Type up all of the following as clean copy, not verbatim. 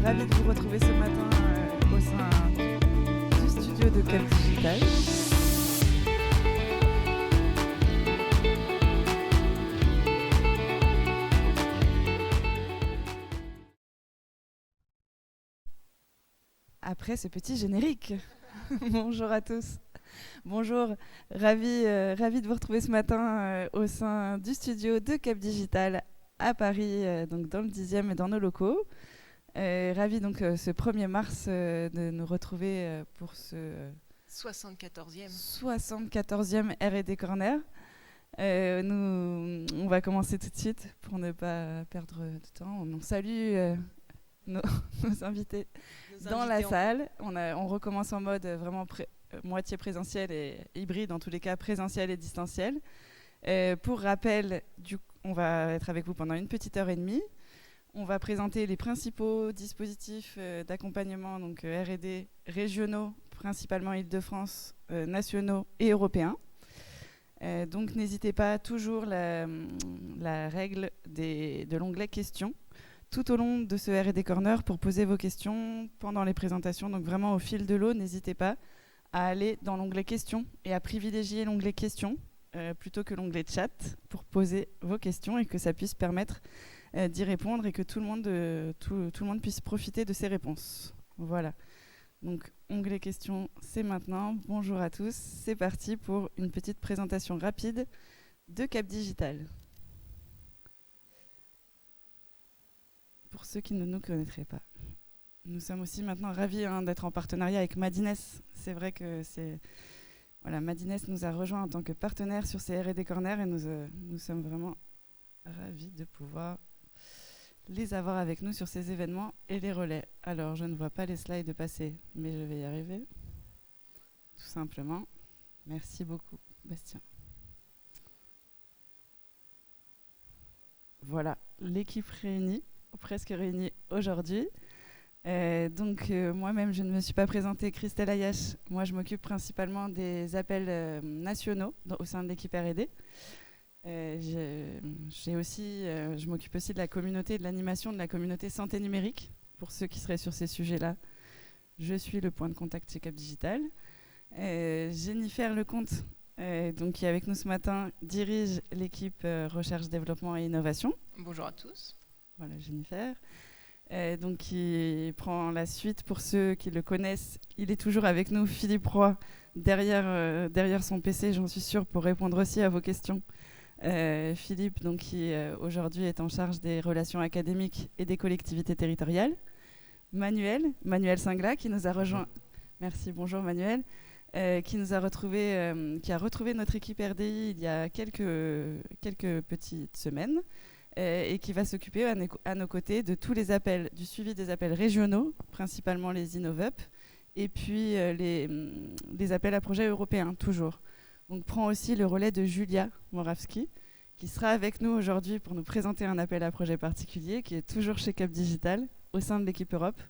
Ravie de vous retrouver ce matin au sein du studio de Cap Digital. Après ce petit générique. Bonjour à tous. Bonjour, ravi de vous retrouver ce matin au sein du studio de Cap Digital à Paris, donc dans le 10e et dans nos locaux. Ravi donc ce 1er mars de nous retrouver pour ce 74e R&D Corner. On va commencer tout de suite pour ne pas perdre de temps. On salue nos invités dans la salle. On recommence en mode vraiment moitié présentiel et hybride, en tous les cas présentiel et distanciel. Pour rappel, on va être avec vous pendant une petite heure et demie. On va présenter les principaux dispositifs d'accompagnement, donc R&D régionaux, principalement Île-de-France, nationaux et européens. Donc n'hésitez pas, toujours la règle de l'onglet questions tout au long de ce R&D Corner pour poser vos questions pendant les présentations. Donc vraiment au fil de l'eau, n'hésitez pas à aller dans l'onglet questions et à privilégier l'onglet questions plutôt que l'onglet chat pour poser vos questions et que ça puisse permettre d'y répondre et que tout le monde puisse profiter de ces réponses. Voilà. Donc, onglet questions, c'est maintenant. Bonjour à tous. C'est parti pour une petite présentation rapide de Cap Digital. Pour ceux qui ne nous connaîtraient pas. Nous sommes aussi maintenant ravis d'être en partenariat avec Madines. C'est vrai que Madines nous a rejoints en tant que partenaire sur ces R&D Corner et nous sommes vraiment ravis de pouvoir les avoir avec nous sur ces événements et les relais. Alors, je ne vois pas les slides passer, mais je vais y arriver. Tout simplement. Merci beaucoup, Bastien. Voilà, l'équipe réunie, ou presque réunie aujourd'hui. Moi-même, je ne me suis pas présentée, Christelle Ayache. Moi, je m'occupe principalement des appels nationaux au sein de l'équipe R&D. Je m'occupe aussi de la communauté, de l'animation de la communauté santé numérique. Pour ceux qui seraient sur ces sujets-là, je suis le point de contact chez Cap Digital. Jennifer Lecomte, qui est avec nous ce matin, dirige l'équipe recherche, développement et innovation. Bonjour à tous. Voilà, Jennifer. Qui prend la suite pour ceux qui le connaissent. Il est toujours avec nous, Philippe Roy, derrière son PC, j'en suis sûre, pour répondre aussi à vos questions. Philippe, qui aujourd'hui est en charge des relations académiques et des collectivités territoriales. Manuel Singla, qui nous a rejoint. Merci, bonjour Manuel. Qui a retrouvé notre équipe RDI il y a quelques petites semaines et qui va s'occuper à nos côtés de tous les appels, du suivi des appels régionaux, principalement les InnovUp, et puis les appels à projets européens, toujours. Donc, prend aussi le relais de Julia Moravski, qui sera avec nous aujourd'hui pour nous présenter un appel à projet particulier, qui est toujours chez Cap Digital, au sein de l'équipe Europe.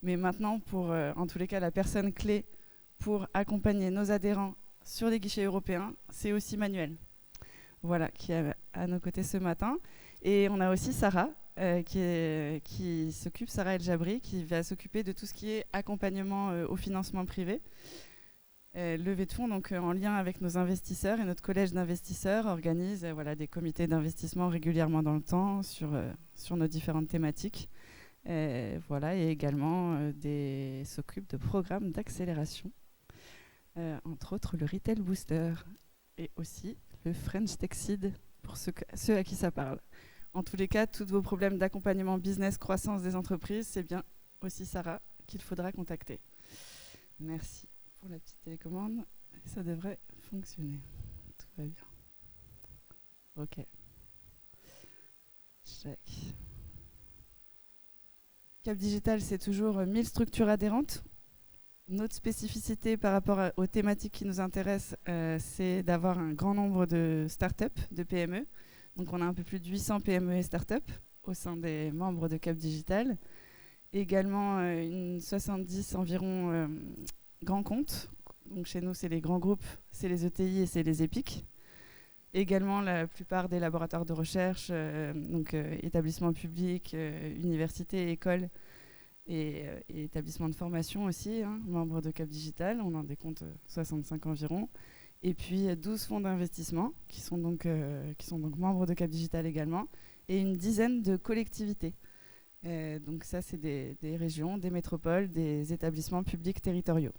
Mais maintenant, pour, en tous les cas, la personne clé pour accompagner nos adhérents sur les guichets européens, c'est aussi Manuel. Voilà, qui est à nos côtés ce matin. Et on a aussi Sarah, Sarah El Jabri, qui va s'occuper de tout ce qui est accompagnement au financement privé. Levée de fonds, en lien avec nos investisseurs, et notre collège d'investisseurs organise des comités d'investissement régulièrement dans le temps sur nos différentes thématiques. Et également s'occupe de programmes d'accélération, entre autres le Retail Booster et aussi le French Tech Seed pour ceux à qui ça parle. En tous les cas, tous vos problèmes d'accompagnement business, croissance des entreprises, c'est bien aussi Sarah qu'il faudra contacter. Merci pour la petite télécommande. Ça devrait fonctionner. Tout va bien. OK. Check. Cap Digital, c'est toujours 1000 structures adhérentes. Notre spécificité par rapport aux thématiques qui nous intéressent, c'est d'avoir un grand nombre de startups, de PME. Donc, on a un peu plus de 800 PME et startups au sein des membres de Cap Digital. Également, une 70 environ grands comptes. Donc, chez nous, c'est les grands groupes, c'est les ETI et c'est les EPIC. Également, la plupart des laboratoires de recherche, établissements publics, universités, écoles, et établissements de formation aussi, hein, membres de Cap Digital. On en décompte 65 environ. Et puis 12 fonds d'investissement qui sont donc membres de Cap Digital également, et une dizaine de collectivités. Donc ça, c'est des régions, des métropoles, des établissements publics territoriaux.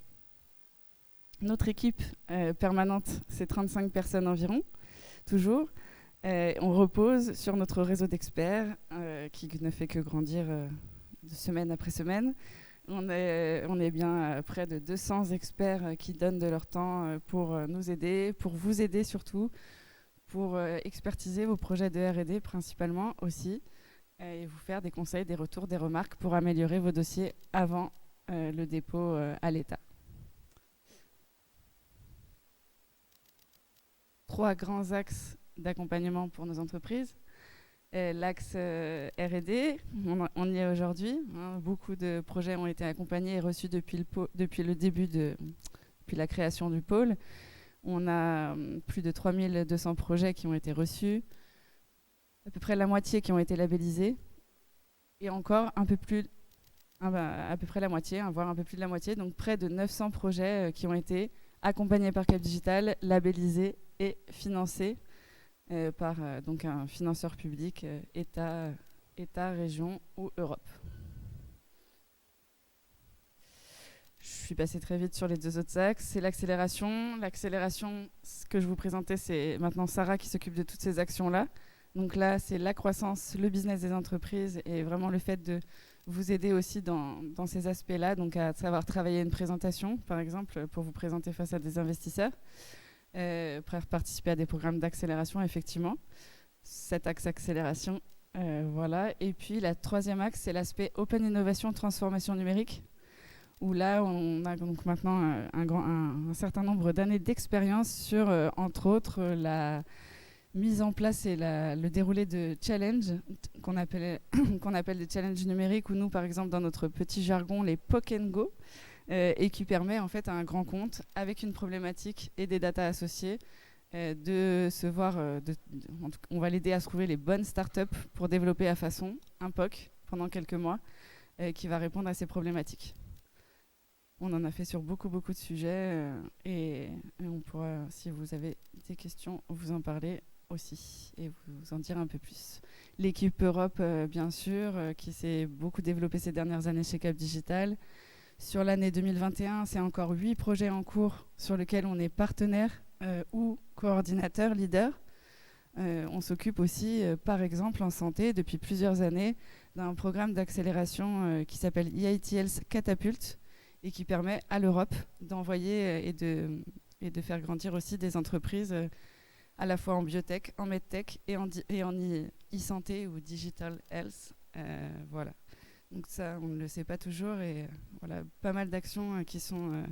Notre équipe permanente, c'est 35 personnes environ, toujours. On repose sur notre réseau d'experts qui ne fait que grandir de semaine après semaine. On est bien près de 200 experts qui donnent de leur temps pour nous aider, pour vous aider surtout, pour expertiser vos projets de R&D principalement aussi, et vous faire des conseils, des retours, des remarques pour améliorer vos dossiers avant le dépôt à l'État. 3 grands axes d'accompagnement pour nos entreprises. L'axe R&D, on y est aujourd'hui. Hein, beaucoup de projets ont été accompagnés et reçus depuis le début, depuis la création du pôle. On a plus de 3200 projets qui ont été reçus, à peu près la moitié qui ont été labellisés, et encore à peu près la moitié, hein, voire un peu plus de la moitié, donc près de 900 projets qui ont été accompagnés par Cap Digital, labellisés et financés par donc un financeur public, État, région ou Europe. Je suis passée très vite sur les 2 autres axes. C'est l'accélération. L'accélération, ce que je vous présentais, c'est maintenant Sarah qui s'occupe de toutes ces actions-là. Donc là, c'est la croissance, le business des entreprises et vraiment le fait de vous aider aussi dans ces aspects-là, donc à savoir travailler une présentation, par exemple, pour vous présenter face à des investisseurs. Participer à des programmes d'accélération, effectivement. Cet axe accélération, voilà. Et puis la 3e axe, c'est l'aspect Open Innovation Transformation numérique, où là, on a donc maintenant un certain nombre d'années d'expérience sur, entre autres, la mise en place et le déroulé de challenges qu'on appelle des challenges numériques, ou nous, par exemple, dans notre petit jargon, les POC & Go, et qui permet en fait à un grand compte, avec une problématique et des datas associées, de se voir, on va l'aider à se trouver les bonnes startups pour développer à façon un POC pendant quelques mois qui va répondre à ces problématiques. On en a fait sur beaucoup de sujets et on pourra, si vous avez des questions, vous en parler aussi et vous en dire un peu plus. L'équipe Europe, bien sûr, qui s'est beaucoup développée ces dernières années chez Cap Digital. Sur l'année 2021, c'est encore 8 projets en cours sur lesquels on est partenaire ou coordinateur, leader. On s'occupe aussi, par exemple, en santé, depuis plusieurs années, d'un programme d'accélération qui s'appelle EITL's Catapult et qui permet à l'Europe d'envoyer et de faire grandir aussi des entreprises à la fois en biotech, en medtech et en e-santé ou digital health. Voilà. Donc ça, on ne le sait pas toujours, et voilà, pas mal d'actions qui sont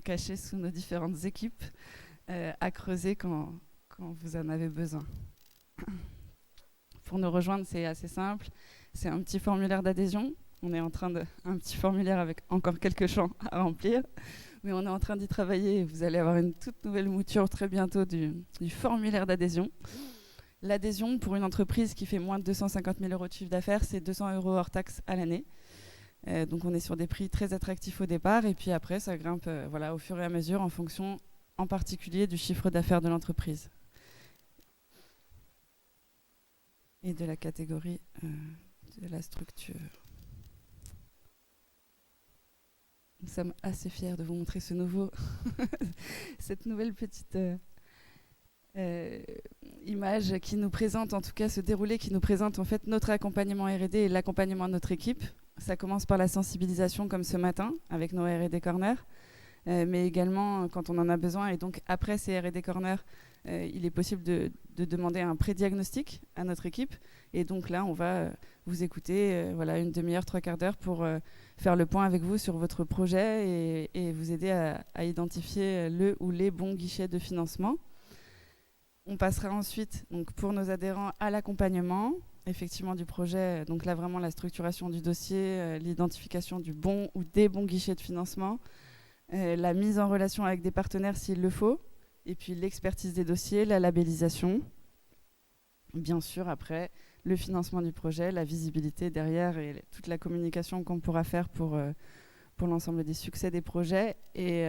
cachées sous nos différentes équipes à creuser quand vous en avez besoin. Pour nous rejoindre, c'est assez simple. C'est un petit formulaire d'adhésion. On est en train un petit formulaire avec encore quelques champs à remplir, mais on est en train d'y travailler. Vous allez avoir une toute nouvelle mouture très bientôt du formulaire d'adhésion. L'adhésion pour une entreprise qui fait moins de 250 000 € de chiffre d'affaires, c'est 200 € hors taxe à l'année. Donc on est sur des prix très attractifs au départ, et puis après ça grimpe au fur et à mesure en fonction en particulier du chiffre d'affaires de l'entreprise et de la catégorie de la structure. Nous sommes assez fiers de vous montrer cette nouvelle petite image qui nous présente, en tout cas ce déroulé qui nous présente en fait notre accompagnement R&D et l'accompagnement de notre équipe. Ça commence par la sensibilisation comme ce matin avec nos R&D Corner, mais également quand on en a besoin. Et donc après ces R&D Corner, il est possible de demander un pré-diagnostic à notre équipe. Et donc là, on va vous écouter une demi-heure, 3/4 d'heure pour faire le point avec vous sur votre projet et vous aider à identifier le ou les bons guichets de financement. On passera ensuite, donc, pour nos adhérents, à l'accompagnement effectivement du projet. Donc là, vraiment la structuration du dossier, l'identification du bon ou des bons guichets de financement, la mise en relation avec des partenaires s'il le faut, et puis l'expertise des dossiers, la labellisation. Bien sûr, après, le financement du projet, la visibilité derrière et toute la communication qu'on pourra faire pour l'ensemble des succès des projets et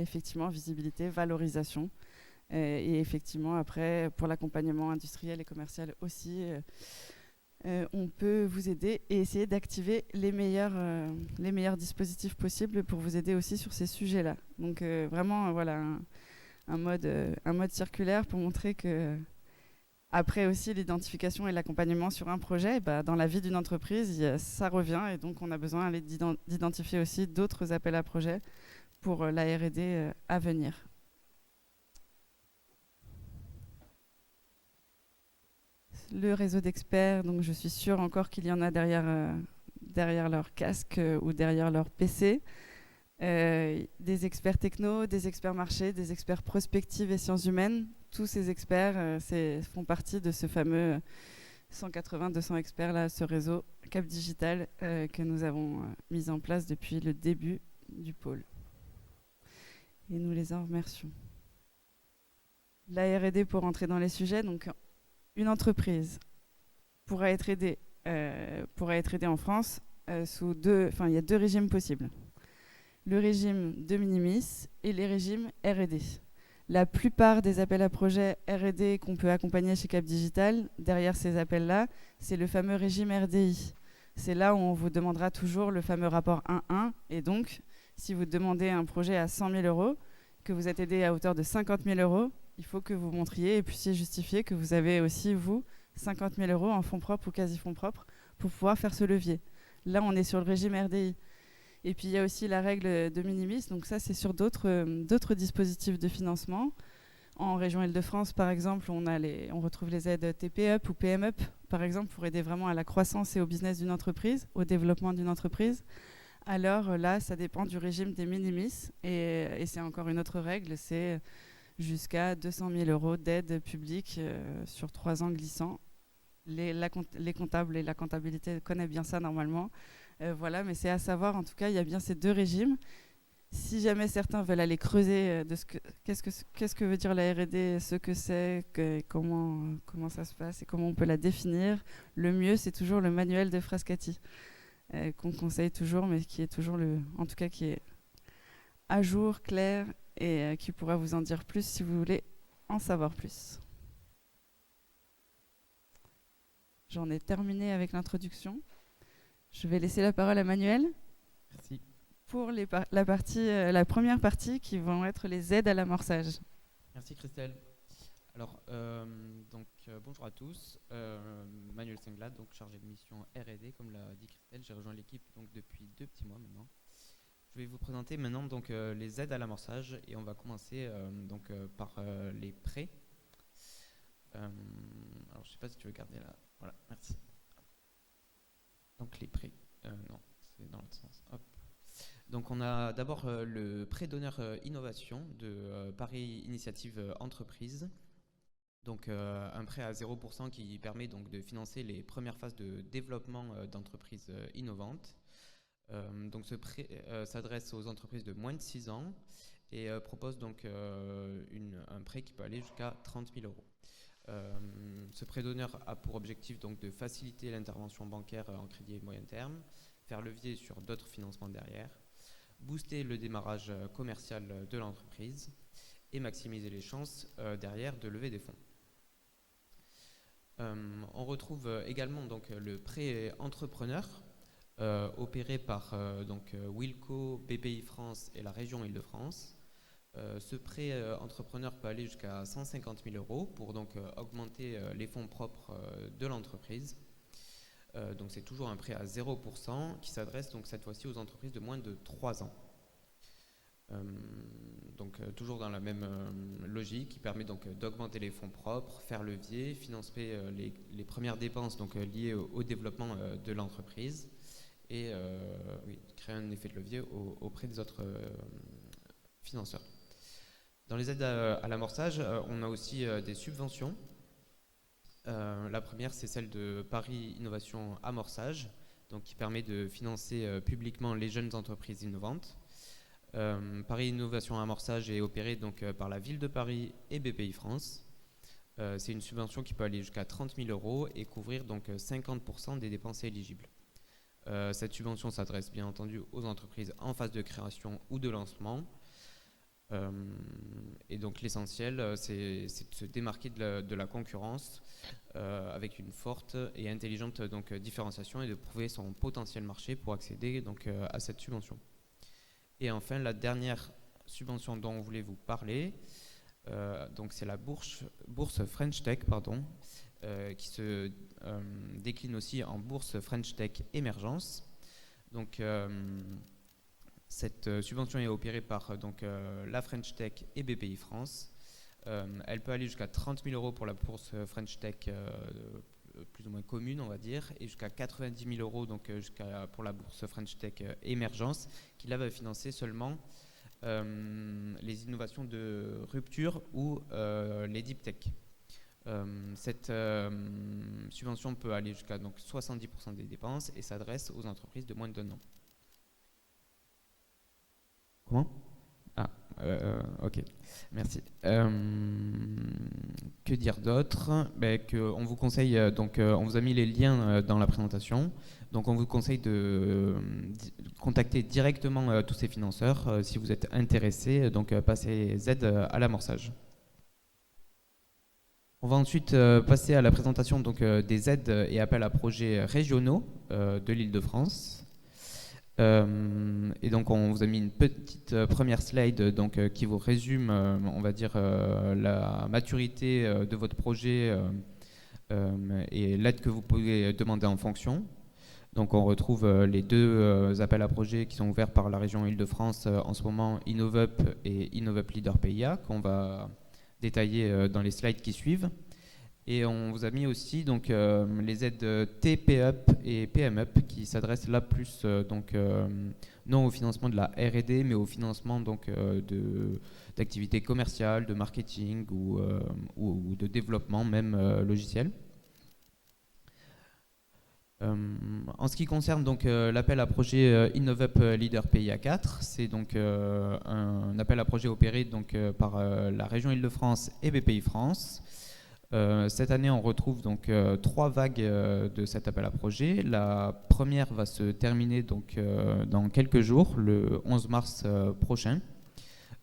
effectivement visibilité, valorisation et effectivement après pour l'accompagnement industriel et commercial aussi on peut vous aider et essayer d'activer les meilleurs dispositifs possibles pour vous aider aussi sur ces sujets-là. Donc vraiment voilà un mode circulaire pour montrer que après aussi l'identification et l'accompagnement sur un projet, bah, dans la vie d'une entreprise, ça revient et donc on a besoin d'identifier aussi d'autres appels à projets pour la R&D à venir. Le réseau d'experts, donc je suis sûre encore qu'il y en a derrière leur casque ou derrière leur PC. Des experts techno, des experts marché, des experts prospectives et sciences humaines. Tous ces experts font partie de ce fameux 180-200 experts, là, ce réseau Cap Digital que nous avons mis en place depuis le début du pôle. Et nous les en remercions. La R&D pour entrer dans les sujets, donc une entreprise pourra être aidée en France sous il y a deux régimes possibles. Le régime de minimis et les régimes R&D. La plupart des appels à projets R&D qu'on peut accompagner chez Cap Digital, derrière ces appels-là, c'est le fameux régime RDI. C'est là où on vous demandera toujours le fameux rapport 1-1. Et donc, si vous demandez un projet à 100 000 euros, que vous êtes aidé à hauteur de 50 000 euros, il faut que vous montriez et puissiez justifier que vous avez aussi, vous, 50 000 euros en fonds propres ou quasi-fonds propres pour pouvoir faire ce levier. Là, on est sur le régime RDI. Et puis, il y a aussi la règle de minimis. Donc ça, c'est sur d'autres dispositifs de financement. En région Île-de-France, par exemple, on retrouve les aides TP-UP ou PM-UP, par exemple, pour aider vraiment à la croissance et au business d'une entreprise, au développement d'une entreprise. Alors là, ça dépend du régime des minimis. Et c'est encore une autre règle, c'est jusqu'à 200 000 euros d'aide publique sur 3 ans glissants. Les comptables et la comptabilité connaissent bien ça normalement. Voilà, mais c'est à savoir, en tout cas, il y a bien ces deux régimes. Si jamais certains veulent aller creuser de qu'est-ce que veut dire la R&D, ce que c'est, comment ça se passe et comment on peut la définir, le mieux, c'est toujours le manuel de Frascati, qu'on conseille toujours, mais qui est toujours en tout cas, qui est à jour, clair et qui pourra vous en dire plus si vous voulez en savoir plus. J'en ai terminé avec l'introduction. Je vais laisser la parole à Manuel. Merci. Pour la première partie qui vont être les aides à l'amorçage. Merci Christelle. Alors, bonjour à tous. Manuel Senglade, donc chargé de mission R&D, comme l'a dit Christelle. J'ai rejoint l'équipe donc depuis 2 petits mois maintenant. Je vais vous présenter maintenant donc les aides à l'amorçage et on va commencer par les prêts. Alors, je ne sais pas si tu veux garder là. Voilà, merci. Donc les prêts. Non, c'est dans l'autre sens. Hop. Donc on a d'abord le prêt d'honneur innovation de Paris Initiative Entreprise. Donc un prêt à 0% qui permet donc de financer les premières phases de développement d'entreprises innovantes. Donc ce prêt s'adresse aux entreprises de moins de 6 ans et propose donc un prêt qui peut aller jusqu'à 30 000 euros. Ce prêt d'honneur a pour objectif donc de faciliter l'intervention bancaire en crédit moyen terme, faire levier sur d'autres financements derrière, booster le démarrage commercial de l'entreprise et maximiser les chances derrière de lever des fonds. On retrouve également donc le prêt entrepreneur opéré par Wilco, BPI France et la région Île-de-France. Ce prêt entrepreneur peut aller jusqu'à 150 000 euros pour donc augmenter les fonds propres de l'entreprise. Donc c'est toujours un prêt à 0% qui s'adresse donc cette fois-ci aux entreprises de moins de 3 ans. Toujours dans la même logique qui permet donc d'augmenter les fonds propres, faire levier, financer les premières dépenses donc liées au développement de l'entreprise et créer un effet de levier auprès des autres financeurs. Dans les aides à l'amorçage, on a aussi des subventions. La première, c'est celle de Paris Innovation Amorçage, donc qui permet de financer publiquement les jeunes entreprises innovantes. Paris Innovation Amorçage est opéré donc par la ville de Paris et BPI France. C'est une subvention qui peut aller jusqu'à 30 000 euros et couvrir donc 50% des dépenses éligibles. Cette subvention s'adresse bien entendu aux entreprises en phase de création ou de lancement. Et donc l'essentiel, c'est de se démarquer de la concurrence avec une forte et intelligente donc, différenciation et de prouver son potentiel marché pour accéder donc, à cette subvention. Et enfin, la dernière subvention dont on voulait vous parler, donc c'est la bourse French Tech, qui se décline aussi en bourse French Tech Émergence. Donc cette subvention est opérée par la French Tech et BPI France. Elle peut aller jusqu'à 30 000 euros pour la bourse French Tech plus ou moins commune, on va dire, et jusqu'à 90 000 euros donc, pour la bourse French Tech Émergence, qui là va financer seulement les innovations de rupture ou les deep tech. Cette subvention peut aller jusqu'à donc, 70% des dépenses et s'adresse aux entreprises de moins de 1 an. Comment ? Ok, merci. Que dire d'autre ? On vous conseille, on vous a mis les liens dans la présentation. Donc on vous conseille de contacter directement tous ces financeurs si vous êtes intéressé, donc passer les aides à l'amorçage. On va ensuite passer à la présentation donc, des aides et appels à projets régionaux de l'Île-de-France. Et donc on vous a mis une petite première slide donc, qui vous résume, on va dire, la maturité de votre projet et l'aide que vous pouvez demander en fonction. Donc on retrouve les deux appels à projets qui sont ouverts par la région Île-de-France en ce moment, InnovUp et InnovUp Leader PIA, qu'on va détailler dans les slides qui suivent. Et on vous a mis aussi donc, les aides TPUP et PMUP qui s'adressent là plus non au financement de la R&D mais au financement donc, d'activités commerciales, de marketing ou de développement même logiciel. En ce qui concerne donc l'appel à projet InnovUp Leader PIA 4, c'est donc un appel à projet opéré donc, par la région Île-de-France et BPI France. Cette année, on retrouve donc 3 vagues de cet appel à projet. La première va se terminer donc, dans quelques jours, le 11 mars prochain.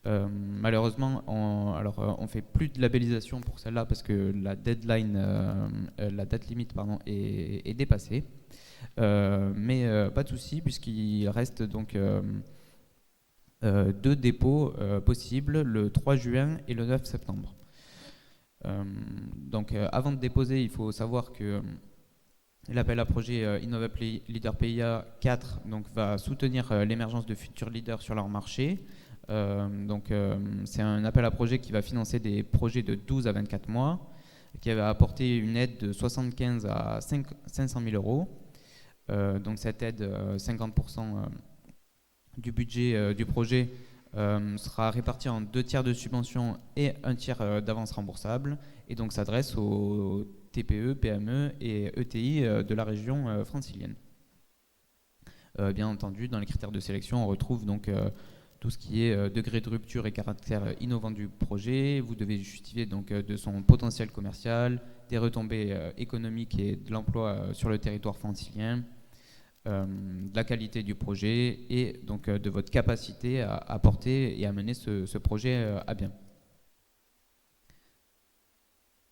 Malheureusement, on fait plus de labellisation pour celle-là parce que la deadline, la date limite est dépassée. Mais pas de souci puisqu'il reste donc 2 dépôts possibles, le 3 juin et le 9 septembre. Donc avant de déposer, il faut savoir que l'appel à projet InnovUp Leader PIA 4 donc, va soutenir l'émergence de futurs leaders sur leur marché. C'est un appel à projet qui va financer des projets de 12 à 24 mois, qui va apporter une aide de 75 à 500 000 euros. Donc cette aide, 50% du budget du projet, sera réparti en 2 tiers de subvention et 1 tiers d'avance remboursable et donc s'adresse aux TPE, PME et ETI de la région francilienne. Bien entendu, dans les critères de sélection, on retrouve donc tout ce qui est degré de rupture et caractère innovant du projet. Vous devez justifier donc de son potentiel commercial, des retombées économiques et de l'emploi sur le territoire francilien, de la qualité du projet et donc de votre capacité à porter et à mener ce projet à bien.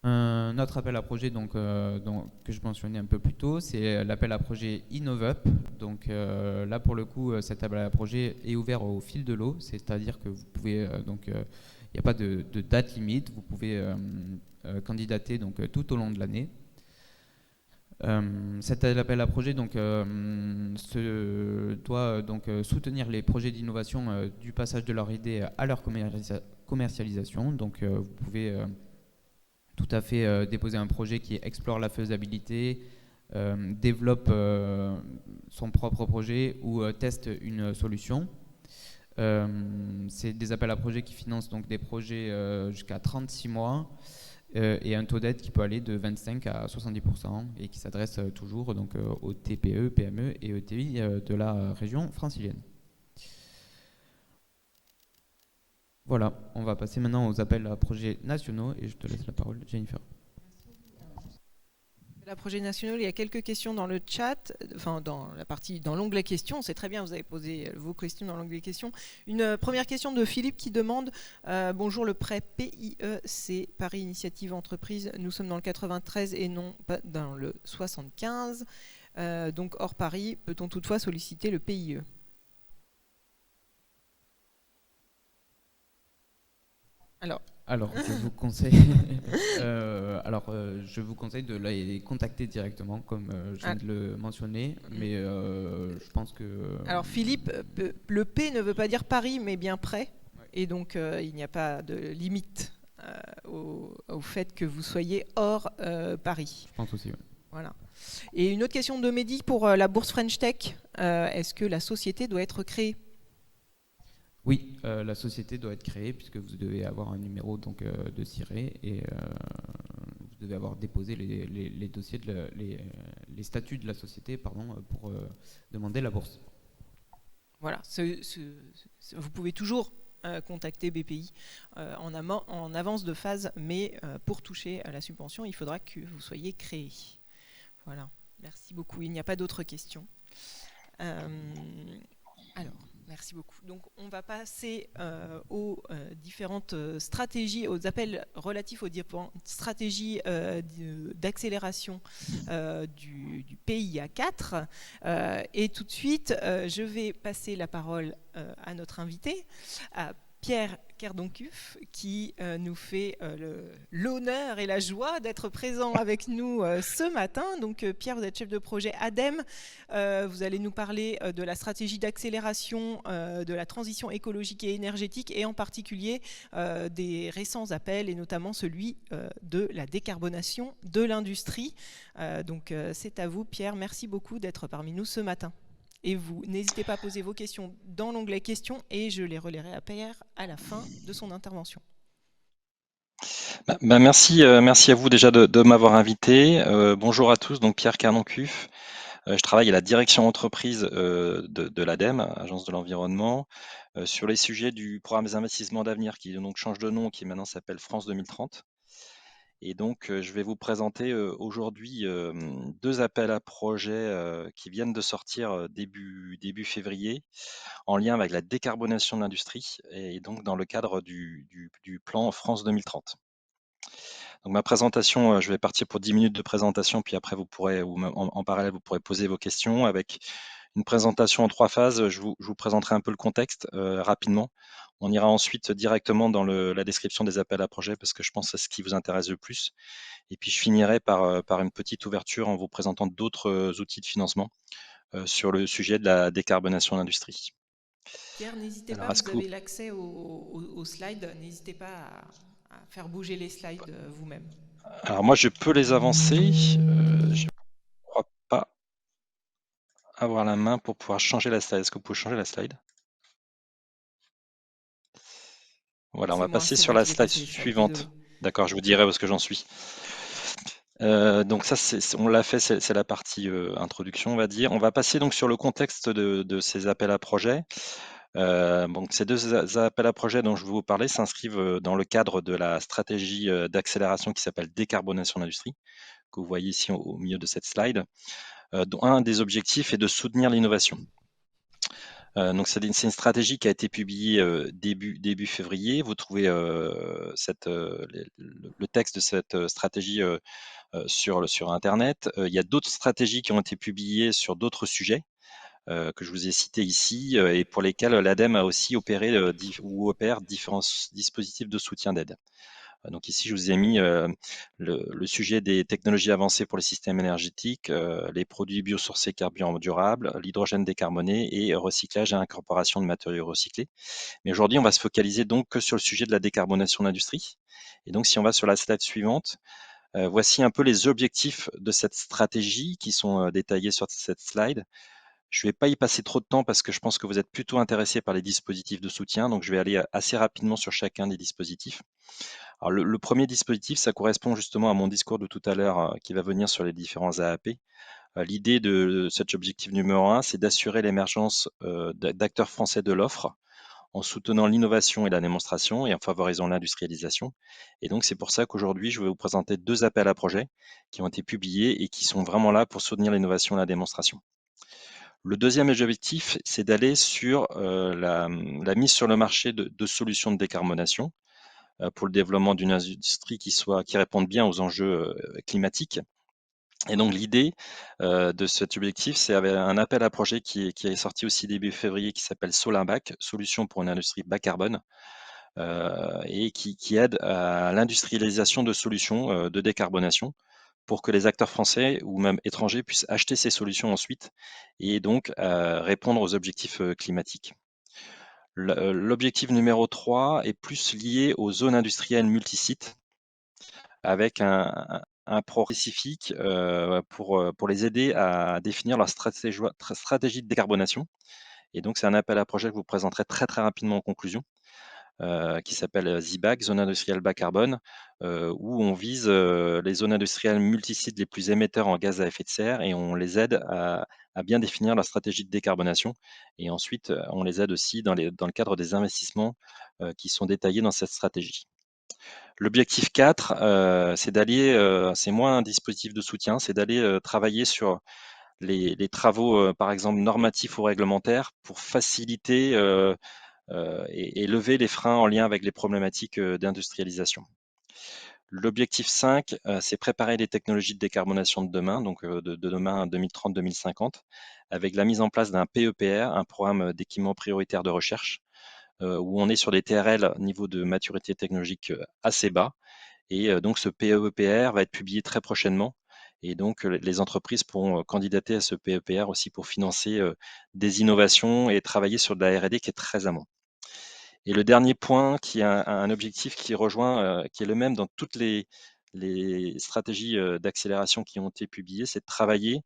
Un autre appel à projet que je mentionnais un peu plus tôt, c'est l'appel à projet InnovUp. Donc là pour le coup, cet appel à projet est ouvert au fil de l'eau, c'est-à-dire que vous pouvez il n'y a pas de date limite, vous pouvez candidater donc, tout au long de l'année. Cet appel à projet doit soutenir les projets d'innovation du passage de leur idée à leur commercialisation. Donc vous pouvez tout à fait déposer un projet qui explore la faisabilité, développe son propre projet ou teste une solution. C'est des appels à projets qui financent donc des projets jusqu'à 36 mois. Et un taux d'aide qui peut aller de 25 à 70% et qui s'adresse toujours donc, aux TPE, PME et ETI de la région francilienne. Voilà, on va passer maintenant aux appels à projets nationaux et je te laisse la parole, Jennifer. La projet national, il y a quelques questions dans le chat, enfin dans l'onglet questions. C'est très bien, vous avez posé vos questions dans l'onglet questions. Une première question de Philippe qui demande bonjour, le prêt PIE, c'est Paris Initiative Entreprise. Nous sommes dans le 93 et non pas dans le 75. Donc hors Paris, peut-on toutefois solliciter le PIE? Alors, Je vous conseille, je vous conseille de les contacter directement, comme je viens de le mentionner, mais je pense que. Alors Philippe, le P ne veut pas dire Paris, mais bien près, et donc il n'y a pas de limite au fait que vous soyez hors Paris. Je pense aussi. Ouais. Voilà. Et une autre question de Mehdi pour la bourse French Tech. Est-ce que la société doit être créée? Oui, la société doit être créée puisque vous devez avoir un numéro donc, de ciré et vous devez avoir déposé les dossiers, les statuts de la société pour demander la bourse. Voilà, vous pouvez toujours contacter BPI en avance de phase, mais pour toucher à la subvention, il faudra que vous soyez créé. Voilà, merci beaucoup. Il n'y a pas d'autres questions. Alors, merci beaucoup. Donc, on va passer aux différentes stratégies, aux appels relatifs aux différentes stratégies d'accélération du PIA 4. Et tout de suite, je vais passer la parole à notre invité, à Pierre Kerdoncuf, qui nous fait l'honneur et la joie d'être présent avec nous ce matin. Donc Pierre, vous êtes chef de projet ADEME. Vous allez nous parler de la stratégie d'accélération de la transition écologique et énergétique, et en particulier des récents appels, et notamment celui de la décarbonation de l'industrie. Donc c'est à vous, Pierre. Merci beaucoup d'être parmi nous ce matin. Et vous, n'hésitez pas à poser vos questions dans l'onglet questions et je les relayerai à Pierre à la fin de son intervention. Merci à vous déjà de m'avoir invité. Bonjour à tous, donc Pierre Kerdoncuf. Je travaille à la direction entreprise de l'ADEME, Agence de l'environnement, sur les sujets du programme des investissements d'avenir qui donc change de nom, qui maintenant s'appelle France 2030. Et donc, je vais vous présenter aujourd'hui 2 appels à projets qui viennent de sortir début février, en lien avec la décarbonation de l'industrie et donc dans le cadre du plan France 2030. Donc ma présentation, je vais partir pour 10 minutes de présentation, puis après vous pourrez, ou même en parallèle, vous pourrez poser vos questions avec une présentation en 3 phases. Je vous présenterai un peu le contexte rapidement. On ira ensuite directement dans la description des appels à projets parce que je pense que c'est ce qui vous intéresse le plus. Et puis je finirai par une petite ouverture en vous présentant d'autres outils de financement sur le sujet de la décarbonation de l'industrie. Pierre, n'hésitez pas, vous avez l'accès aux slides, n'hésitez pas à faire bouger les slides vous-même. Alors moi je peux les avancer, je ne crois pas avoir la main pour pouvoir changer la slide. Est-ce que vous pouvez changer la slide? Voilà, on va passer sur la slide suivante. D'accord, je vous dirai où est-ce que j'en suis. Donc ça, on l'a fait, c'est la partie introduction, on va dire. On va passer donc sur le contexte de ces appels à projets. Donc ces 2 appels à projets dont je vais vous parler s'inscrivent dans le cadre de la stratégie d'accélération qui s'appelle décarbonation de l'industrie, que vous voyez ici au milieu de cette slide, dont un des objectifs est de soutenir l'innovation. Donc c'est une stratégie qui a été publiée début février. Vous trouvez le texte de cette stratégie sur Internet. Il y a d'autres stratégies qui ont été publiées sur d'autres sujets que je vous ai cités ici et pour lesquels l'ADEME a aussi opéré ou opère différents dispositifs de soutien d'aide. Donc ici, je vous ai mis le sujet des technologies avancées pour les systèmes énergétiques, les produits biosourcés carburants durables, l'hydrogène décarboné et recyclage et incorporation de matériaux recyclés. Mais aujourd'hui, on va se focaliser donc que sur le sujet de la décarbonation de l'industrie. Et donc, si on va sur la slide suivante, voici un peu les objectifs de cette stratégie qui sont détaillés sur cette slide. Je ne vais pas y passer trop de temps parce que je pense que vous êtes plutôt intéressés par les dispositifs de soutien, donc je vais aller assez rapidement sur chacun des dispositifs. Alors le premier dispositif, ça correspond justement à mon discours de tout à l'heure qui va venir sur les différents AAP. L'idée de cet objectif numéro 1, c'est d'assurer l'émergence d'acteurs français de l'offre en soutenant l'innovation et la démonstration et en favorisant l'industrialisation. Et donc, c'est pour ça qu'aujourd'hui, je vais vous présenter 2 appels à projets qui ont été publiés et qui sont vraiment là pour soutenir l'innovation et la démonstration. Le deuxième objectif, c'est d'aller sur la mise sur le marché de solutions de décarbonation pour le développement d'une industrie qui réponde bien aux enjeux climatiques. Et donc l'idée de cet objectif, c'est avec un appel à projet qui est sorti aussi début février, qui s'appelle Solimbac, solution pour une industrie bas carbone, et qui aide à l'industrialisation de solutions de décarbonation pour que les acteurs français ou même étrangers puissent acheter ces solutions ensuite et donc répondre aux objectifs climatiques. L'objectif numéro 3 est plus lié aux zones industrielles multisites avec un programme spécifique pour les aider à définir leur stratégie de décarbonation. Et donc, c'est un appel à projet que je vous présenterai très très rapidement en conclusion, qui s'appelle ZBAC, Zone industrielle bas carbone, où on vise les zones industrielles multisites les plus émetteurs en gaz à effet de serre et on les aide à bien définir leur stratégie de décarbonation. Et ensuite, on les aide aussi dans le cadre des investissements qui sont détaillés dans cette stratégie. L'objectif 4, c'est d'aller, c'est moins un dispositif de soutien, c'est d'aller travailler sur les travaux, par exemple normatifs ou réglementaires pour faciliter et lever les freins en lien avec les problématiques d'industrialisation. L'objectif 5, c'est préparer les technologies de décarbonation de demain, donc de demain 2030-2050, avec la mise en place d'un PEPR, un programme d'équipement prioritaire de recherche, où on est sur des TRL niveau de maturité technologique assez bas. Et donc ce PEPR va être publié très prochainement. Et donc les entreprises pourront candidater à ce PEPR aussi pour financer des innovations et travailler sur de la R&D qui est très amont. Et le dernier point, qui est un objectif qui rejoint, qui est le même dans toutes les stratégies d'accélération qui ont été publiées, c'est de travailler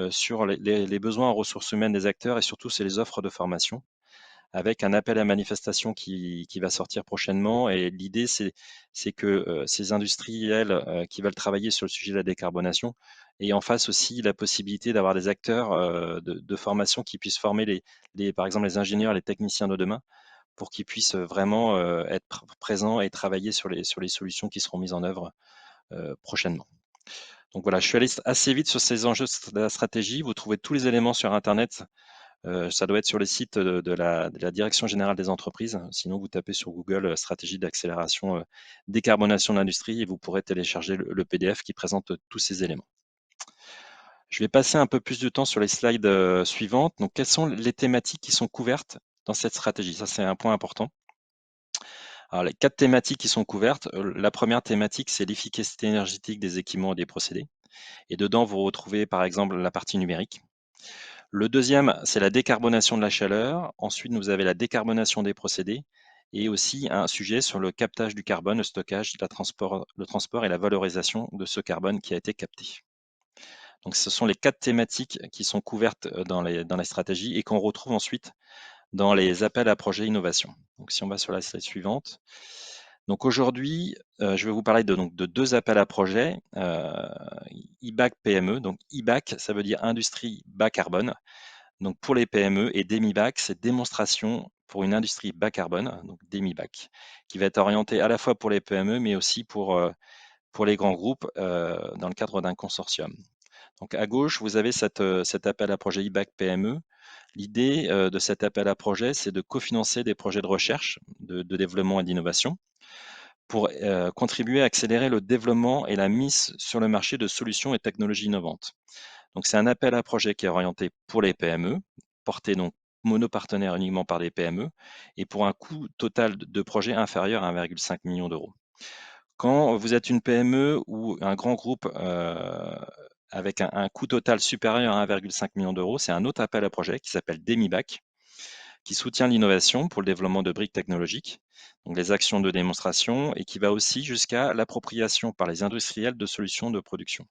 sur les besoins en ressources humaines des acteurs et surtout c'est les offres de formation avec un appel à manifestation qui va sortir prochainement. Et l'idée, c'est que ces industriels qui veulent travailler sur le sujet de la décarbonation aient en face aussi la possibilité d'avoir des acteurs de formation qui puissent former par exemple les ingénieurs, les techniciens de demain pour qu'ils puissent vraiment être présents et travailler sur les solutions qui seront mises en œuvre prochainement. Donc voilà, je suis allé assez vite sur ces enjeux de la stratégie. Vous trouvez tous les éléments sur Internet. Ça doit être sur les sites de la Direction générale des entreprises. Sinon, vous tapez sur Google stratégie d'accélération décarbonation de l'industrie et vous pourrez télécharger le PDF qui présente tous ces éléments. Je vais passer un peu plus de temps sur les slides suivantes. Donc, quelles sont les thématiques qui sont couvertes dans cette stratégie? Ça, c'est un point important. Alors, les 4 thématiques qui sont couvertes, la première thématique, c'est l'efficacité énergétique des équipements et des procédés. Et dedans, vous retrouvez par exemple la partie numérique. Le deuxième, c'est la décarbonation de la chaleur. Ensuite, vous avez la décarbonation des procédés et aussi un sujet sur le captage du carbone, le stockage, le transport et la valorisation de ce carbone qui a été capté. Donc, ce sont les 4 thématiques qui sont couvertes dans les stratégies et qu'on retrouve ensuite dans les appels à projets innovation. Donc, si on va sur la slide suivante. Donc, aujourd'hui, je vais vous parler de 2 appels à projets, IBAC PME. Donc, IBAC, ça veut dire industrie bas carbone. Donc, pour les PME et DEMIBAC, c'est démonstration pour une industrie bas carbone, donc DEMIBAC, qui va être orienté à la fois pour les PME, mais aussi pour les grands groupes dans le cadre d'un consortium. Donc, à gauche, vous avez cet appel à projet IBAC PME. L'idée de cet appel à projet, c'est de cofinancer des projets de recherche, de développement et d'innovation pour contribuer à accélérer le développement et la mise sur le marché de solutions et technologies innovantes. Donc, c'est un appel à projet qui est orienté pour les PME, porté donc monopartenaire uniquement par des PME, et pour un coût total de projet inférieur à 1,5 million d'euros. Quand vous êtes une PME ou un grand groupe avec un coût total supérieur à 1,5 million d'euros, c'est un autre appel à projet qui s'appelle DEMIBAC, qui soutient l'innovation pour le développement de briques technologiques, donc les actions de démonstration, et qui va aussi jusqu'à l'appropriation par les industriels de solutions de production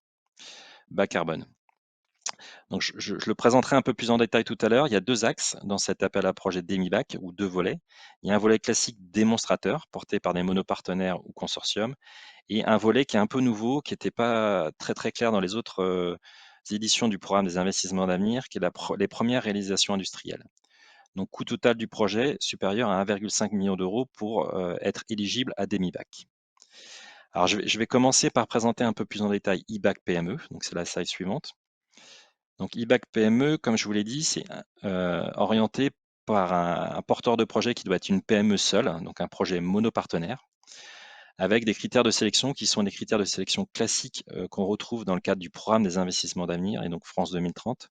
bas carbone. Donc, je le présenterai un peu plus en détail tout à l'heure. Il y a 2 axes dans cet appel à projet DEMIBAC, ou 2 volets. Il y a un volet classique démonstrateur, porté par des monopartenaires ou consortiums, et un volet qui est un peu nouveau, qui n'était pas très très clair dans les autres éditions du programme des investissements d'avenir, qui est les premières réalisations industrielles. Donc, coût total du projet supérieur à 1,5 million d'euros pour être éligible à DemiBac. Alors, je vais commencer par présenter un peu plus en détail IBAC PME, donc c'est la slide suivante. Donc, IBAC PME, comme je vous l'ai dit, c'est orienté par un porteur de projet qui doit être une PME seule, donc un projet monopartenaire, avec des critères de sélection qui sont des critères de sélection classiques qu'on retrouve dans le cadre du programme des investissements d'avenir et donc France 2030.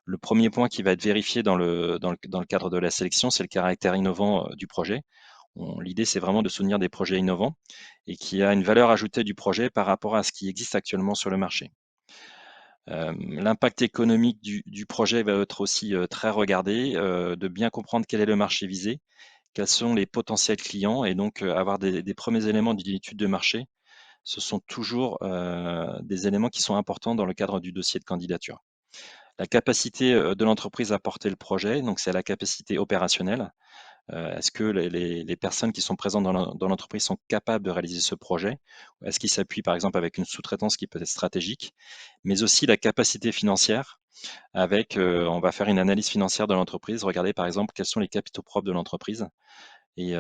Le premier point qui va être vérifié dans le cadre de la sélection, c'est le caractère innovant du projet. L'idée, c'est vraiment de soutenir des projets innovants et qui a une valeur ajoutée du projet par rapport à ce qui existe actuellement sur le marché. L'impact économique du projet va être aussi très regardé, de bien comprendre quel est le marché visé, quels sont les potentiels clients et donc avoir des premiers éléments d'une étude de marché. Ce sont toujours des éléments qui sont importants dans le cadre du dossier de candidature. La capacité de l'entreprise à porter le projet, donc c'est la capacité opérationnelle. Est-ce que les personnes qui sont présentes dans l'entreprise sont capables de réaliser ce projet? Est-ce qu'ils s'appuient par exemple avec une sous-traitance qui peut être stratégique? Mais aussi la capacité financière avec, on va faire une analyse financière de l'entreprise, regarder par exemple quels sont les capitaux propres de l'entreprise et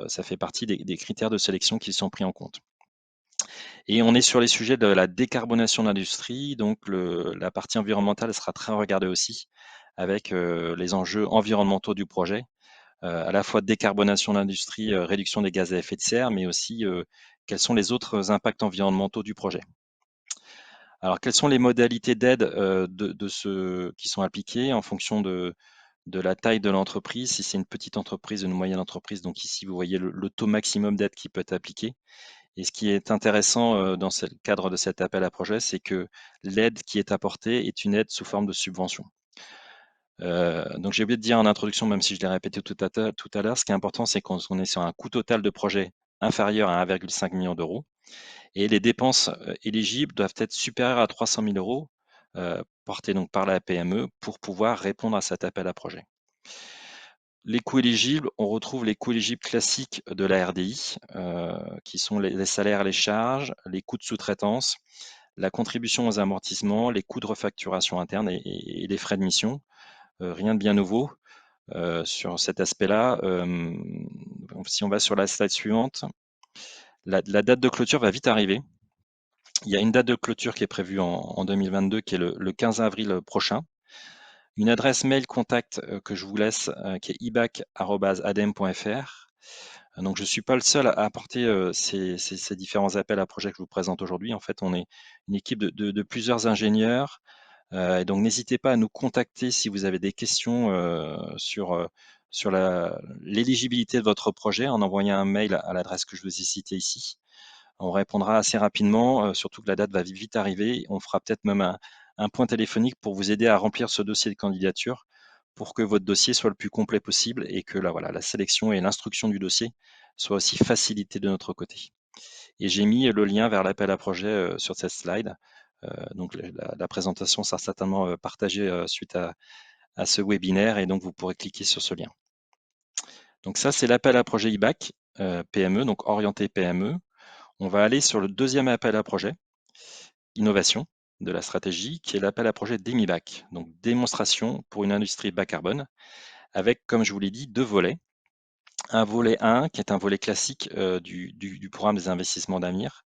ça fait partie des critères de sélection qui sont pris en compte. Et on est sur les sujets de la décarbonation de l'industrie, donc la partie environnementale sera très regardée aussi avec les enjeux environnementaux du projet, à la fois décarbonation de l'industrie, réduction des gaz à effet de serre, mais aussi quels sont les autres impacts environnementaux du projet. Alors, quelles sont les modalités d'aide de ceux qui sont appliquées en fonction de la taille de l'entreprise, si c'est une petite entreprise, une moyenne entreprise, donc ici vous voyez le taux maximum d'aide qui peut être appliqué. Et ce qui est intéressant dans le cadre de cet appel à projet, c'est que l'aide qui est apportée est une aide sous forme de subvention. Donc j'ai oublié de dire en introduction, même si je l'ai répété tout à l'heure, ce qui est important, c'est qu'on est sur un coût total de projet inférieur à 1,5 million d'euros. Et les dépenses éligibles doivent être supérieures à 300 000 euros portées donc par la PME pour pouvoir répondre à cet appel à projet. Les coûts éligibles, on retrouve les coûts éligibles classiques de la RDI, qui sont les salaires, les charges, les coûts de sous-traitance, la contribution aux amortissements, les coûts de refacturation interne et les frais de mission. Rien de bien nouveau sur cet aspect-là. Si on va sur la slide suivante, la date de clôture va vite arriver. Il y a une date de clôture qui est prévue en 2022, qui est le 15 avril prochain. Une adresse mail contact que je vous laisse, qui est ibac@adem.fr. Donc, je ne suis pas le seul à apporter ces différents appels à projets que je vous présente aujourd'hui. En fait, on est une équipe de plusieurs ingénieurs. Et donc, n'hésitez pas à nous contacter si vous avez des questions sur l'éligibilité de votre projet en envoyant un mail à l'adresse que je vous ai citée ici. On répondra assez rapidement, surtout que la date va vite arriver. On fera peut-être même un point téléphonique pour vous aider à remplir ce dossier de candidature pour que votre dossier soit le plus complet possible et que la sélection et l'instruction du dossier soient aussi facilitées de notre côté. Et j'ai mis le lien vers l'appel à projet sur cette slide. Donc la présentation sera certainement partagée suite à ce webinaire et donc vous pourrez cliquer sur ce lien. Donc ça, c'est l'appel à projet IBAC PME, donc orienté PME. On va aller sur le deuxième appel à projet, innovation de la stratégie, qui est l'appel à projet DemiBac, donc démonstration pour une industrie bas carbone, avec, comme je vous l'ai dit, deux volets. Un volet 1, qui est un volet classique du programme des investissements d'avenir,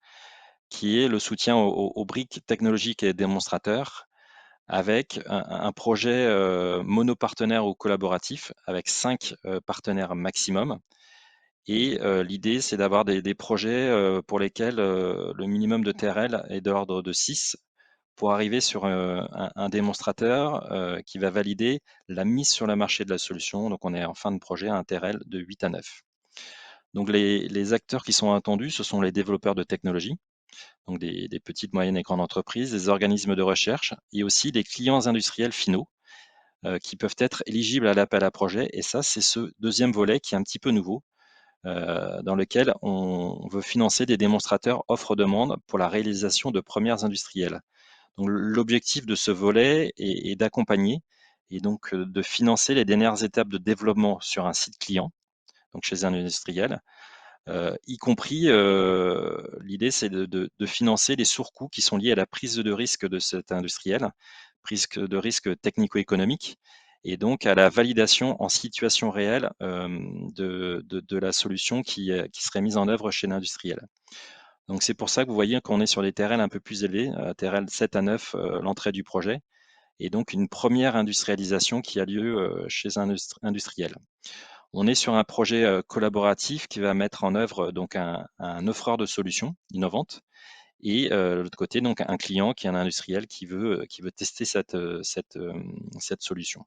qui est le soutien aux briques technologiques et démonstrateurs, avec un projet monopartenaire ou collaboratif, avec 5 partenaires maximum. Et l'idée, c'est d'avoir des projets pour lesquels le minimum de TRL est de l'ordre de 6 pour arriver sur un démonstrateur qui va valider la mise sur le marché de la solution. Donc, on est en fin de projet à un TRL de 8 à 9. Donc, les acteurs qui sont attendus, ce sont les développeurs de technologie, donc des petites, moyennes et grandes entreprises, des organismes de recherche et aussi des clients industriels finaux qui peuvent être éligibles à l'appel à projet. Et ça, c'est ce deuxième volet qui est un petit peu nouveau, dans lequel on veut financer des démonstrateurs offre-demande pour la réalisation de premières industrielles. Donc, l'objectif de ce volet est d'accompagner et donc de financer les dernières étapes de développement sur un site client, donc chez un industriel, y compris l'idée c'est de financer les surcoûts qui sont liés à la prise de risque de cet industriel, prise de risque technico-économique, et donc à la validation en situation réelle de la solution qui serait mise en œuvre chez l'industriel. Donc c'est pour ça que vous voyez qu'on est sur des TRL un peu plus élevés, TRL 7 à 9, l'entrée du projet, et donc une première industrialisation qui a lieu chez un industriel. On est sur un projet collaboratif qui va mettre en œuvre donc un offreur de solutions innovantes, et de l'autre côté, donc un client qui est un industriel qui veut tester cette solution.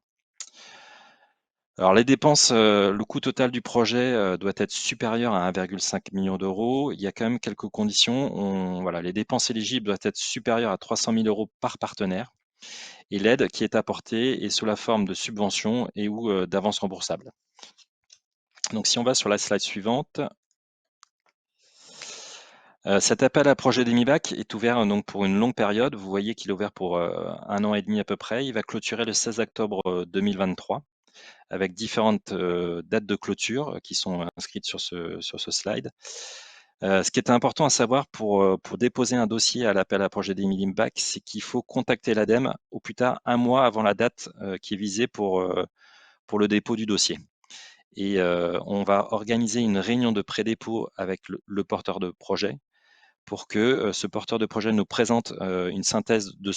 Alors les dépenses, le coût total du projet doit être supérieur à 1,5 million d'euros. Il y a quand même quelques conditions. Voilà, les dépenses éligibles doivent être supérieures à 300 000 euros par partenaire, et l'aide qui est apportée est sous la forme de subventions et ou d'avances remboursables. Donc si on va sur la slide suivante, cet appel à projet d'EMIBAC est ouvert donc pour une longue période. Vous voyez qu'il est ouvert pour 1 an et demi à peu près. Il va clôturer le 16 octobre 2023 avec différentes dates de clôture qui sont inscrites sur ce slide. Ce qui est important à savoir pour déposer un dossier à l'appel à projet d'EMIBAC, c'est qu'il faut contacter l'ADEME au plus tard 1 mois avant la date qui est visée pour le dépôt du dossier. Et on va organiser une réunion de pré-dépôt avec le porteur de projet pour que ce porteur de projet nous présente une synthèse de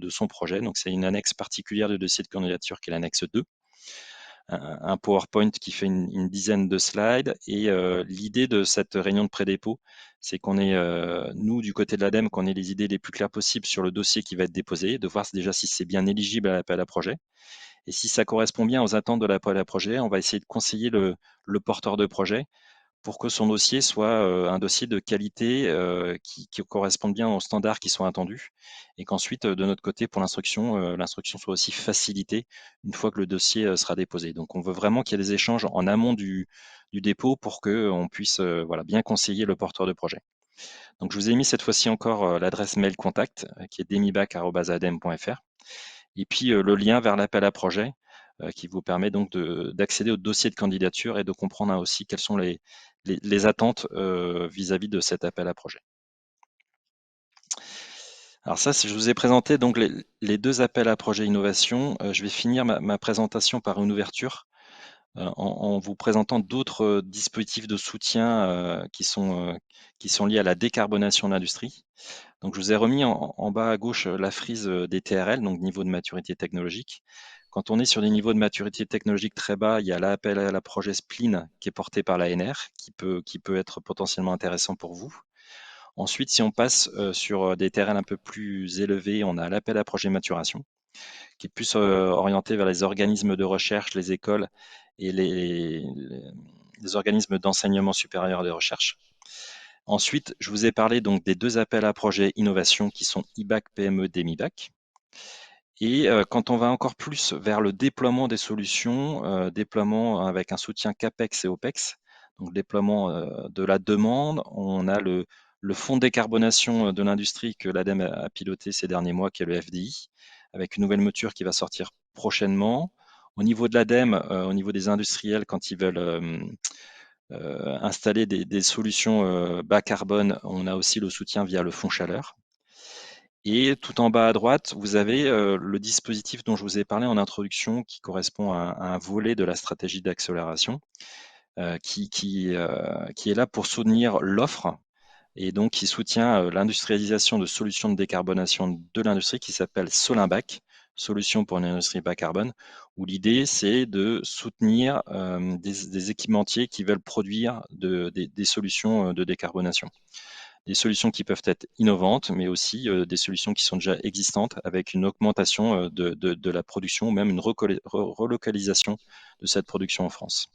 son projet. Donc, c'est une annexe particulière du dossier de candidature qui est l'annexe 2, un PowerPoint qui fait une dizaine de slides. Et l'idée de cette réunion de pré-dépôt, c'est qu'on ait, nous, du côté de l'ADEME, qu'on ait les idées les plus claires possibles sur le dossier qui va être déposé, de voir déjà si c'est bien éligible à l'appel à projet. Et si ça correspond bien aux attentes de l'appel à projet, on va essayer de conseiller le porteur de projet pour que son dossier soit un dossier de qualité qui corresponde bien aux standards qui sont attendus, et qu'ensuite, de notre côté, pour l'instruction soit aussi facilitée une fois que le dossier sera déposé. Donc on veut vraiment qu'il y ait des échanges en amont du dépôt pour qu'on puisse voilà, bien conseiller le porteur de projet. Donc je vous ai mis cette fois-ci encore l'adresse mail contact qui est demibac@adem.fr, et puis le lien vers l'appel à projet qui vous permet donc d'accéder au dossier de candidature et de comprendre aussi quelles sont les attentes vis-à-vis de cet appel à projet. Alors ça, je vous ai présenté donc les 2 appels à projet innovation. Je vais finir ma présentation par une ouverture en vous présentant d'autres dispositifs de soutien qui sont liés à la décarbonation de l'industrie. Donc je vous ai remis en bas à gauche la frise des TRL, donc niveau de maturité technologique. Quand on est sur des niveaux de maturité technologique très bas, il y a l'appel à la projet SPLIN qui est porté par l'ANR, qui peut être potentiellement intéressant pour vous. Ensuite, si on passe sur des TRL un peu plus élevés, on a l'appel à projet maturation, qui est plus orienté vers les organismes de recherche, les écoles et les organismes d'enseignement supérieur de recherche. Ensuite, je vous ai parlé donc des 2 appels à projet innovation qui sont IBAC PME DEMIBAC. Et quand on va encore plus vers le déploiement des solutions, déploiement avec un soutien CAPEX et OPEX, donc déploiement de la demande, on a le fonds de décarbonation de l'industrie que l'ADEME a piloté ces derniers mois, qui est le FDI, avec une nouvelle mouture qui va sortir prochainement. Au niveau de l'ADEME, au niveau des industriels, quand ils veulent installer des solutions bas carbone, on a aussi le soutien via le fonds chaleur. Et tout en bas à droite, vous avez le dispositif dont je vous ai parlé en introduction, qui correspond à un volet de la stratégie d'accélération, qui est là pour soutenir l'offre, et donc qui soutient l'industrialisation de solutions de décarbonation de l'industrie, qui s'appelle Solimbac, solution pour une industrie bas carbone, où l'idée c'est de soutenir des équipementiers qui veulent produire des solutions de décarbonation. Des solutions qui peuvent être innovantes, mais aussi des solutions qui sont déjà existantes, avec une augmentation de la production, ou même une relocalisation de cette production en France.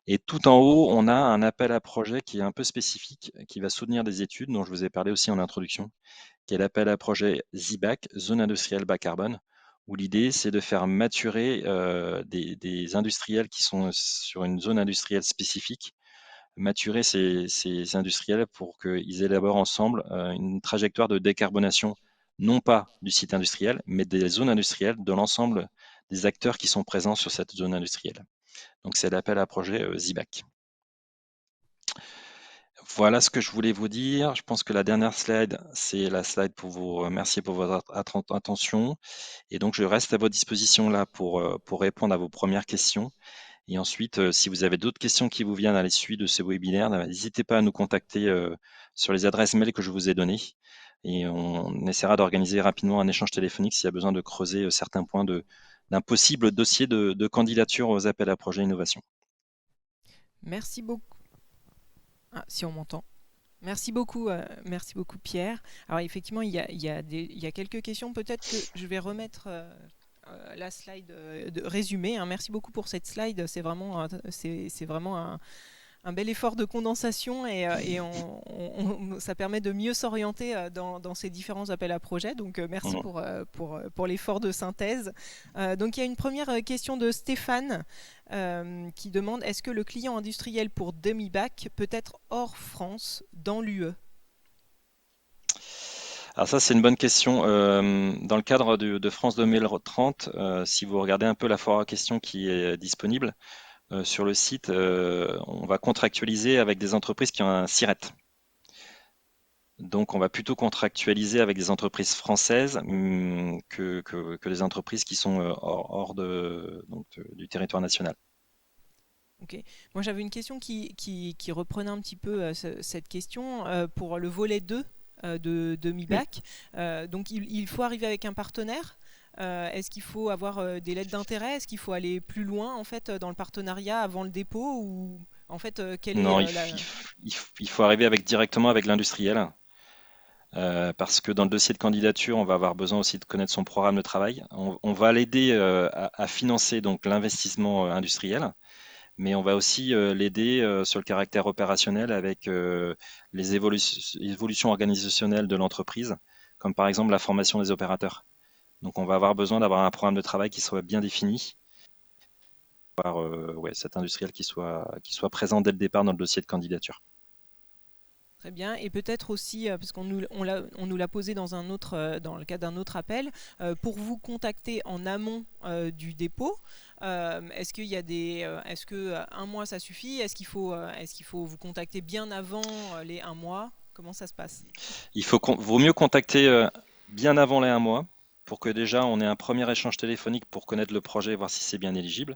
Et tout en haut, on a un appel à projet qui est un peu spécifique, qui va soutenir des études dont je vous ai parlé aussi en introduction, qui est l'appel à projet ZIBAC, Zone industrielle bas carbone, où l'idée c'est de faire maturer des industriels qui sont sur une zone industrielle spécifique, maturer ces industriels pour qu'ils élaborent ensemble une trajectoire de décarbonation, non pas du site industriel, mais des zones industrielles, de l'ensemble des acteurs qui sont présents sur cette zone industrielle. Donc c'est l'appel à projet ZIBAC. Voilà ce que je voulais vous dire. Je pense que la dernière slide, c'est la slide pour vous remercier pour votre attention. Et donc, je reste à votre disposition là pour répondre à vos premières questions. Et ensuite, si vous avez d'autres questions qui vous viennent à l'issue de ce webinaire, n'hésitez pas à nous contacter sur les adresses mail que je vous ai données. Et on essaiera d'organiser rapidement un échange téléphonique s'il y a besoin de creuser certains points d'un possible dossier de candidature aux appels à projets innovation. Merci beaucoup. Ah, si on m'entend. Merci beaucoup Pierre. Alors effectivement, il y a quelques questions. Peut-être que je vais remettre la slide de résumé. Hein. Merci beaucoup pour cette slide. C'est vraiment un bel effort de condensation et ça permet de mieux s'orienter dans ces différents appels à projets. Donc merci pour l'effort de synthèse. Donc il y a une première question de Stéphane qui demande: est-ce que le client industriel pour Demi-Bac peut être hors France, dans l'UE? Alors ça, c'est une bonne question. Dans le cadre de France 2030, si vous regardez un peu la foire à questions qui est disponible, sur le site, on va contractualiser avec des entreprises qui ont un SIRET. Donc, on va plutôt contractualiser avec des entreprises françaises que des entreprises qui sont hors du territoire national. Ok. Moi, j'avais une question qui reprenait un petit peu cette question pour le volet 2 de MIBAC. Donc, il faut arriver avec un partenaire. Est-ce qu'il faut avoir des lettres d'intérêt? Est-ce qu'il faut aller plus loin en fait dans le partenariat avant le dépôt, ou en fait Non, il faut arriver directement avec l'industriel. Parce que dans le dossier de candidature, on va avoir besoin aussi de connaître son programme de travail. On va l'aider à financer donc l'investissement industriel, mais on va aussi l'aider sur le caractère opérationnel avec les évolutions organisationnelles de l'entreprise, comme par exemple la formation des opérateurs. Donc on va avoir besoin d'avoir un programme de travail qui soit bien défini, avoir cet industriel qui soit présent dès le départ dans le dossier de candidature. Très bien. Et peut-être aussi, parce qu'on nous l'a posé dans le cadre d'un autre appel, pour vous contacter en amont du dépôt, est-ce que un mois ça suffit? Est-ce qu'il faut vous contacter bien avant les 1 mois? Comment ça se passe? Vaut mieux contacter bien avant les 1 mois pour que déjà on ait un premier échange téléphonique pour connaître le projet et voir si c'est bien éligible.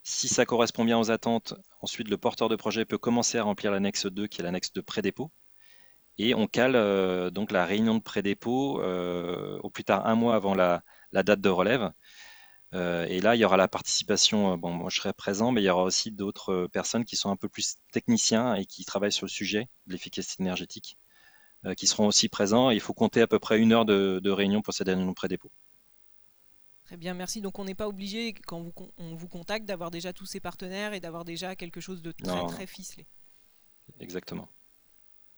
Si ça correspond bien aux attentes, ensuite le porteur de projet peut commencer à remplir l'annexe 2 qui est l'annexe de pré-dépôt. Et on cale donc la réunion de pré-dépôt au plus tard 1 mois avant la date de relève. Et là, il y aura la participation, moi je serai présent, mais il y aura aussi d'autres personnes qui sont un peu plus techniciens et qui travaillent sur le sujet de l'efficacité énergétique, qui seront aussi présents. Et il faut compter à peu près 1 heure de réunion pour cette réunion de pré-dépôt. Très bien, merci. Donc on n'est pas obligé, quand on vous contacte, d'avoir déjà tous ces partenaires et d'avoir déjà quelque chose de très ficelé. Exactement.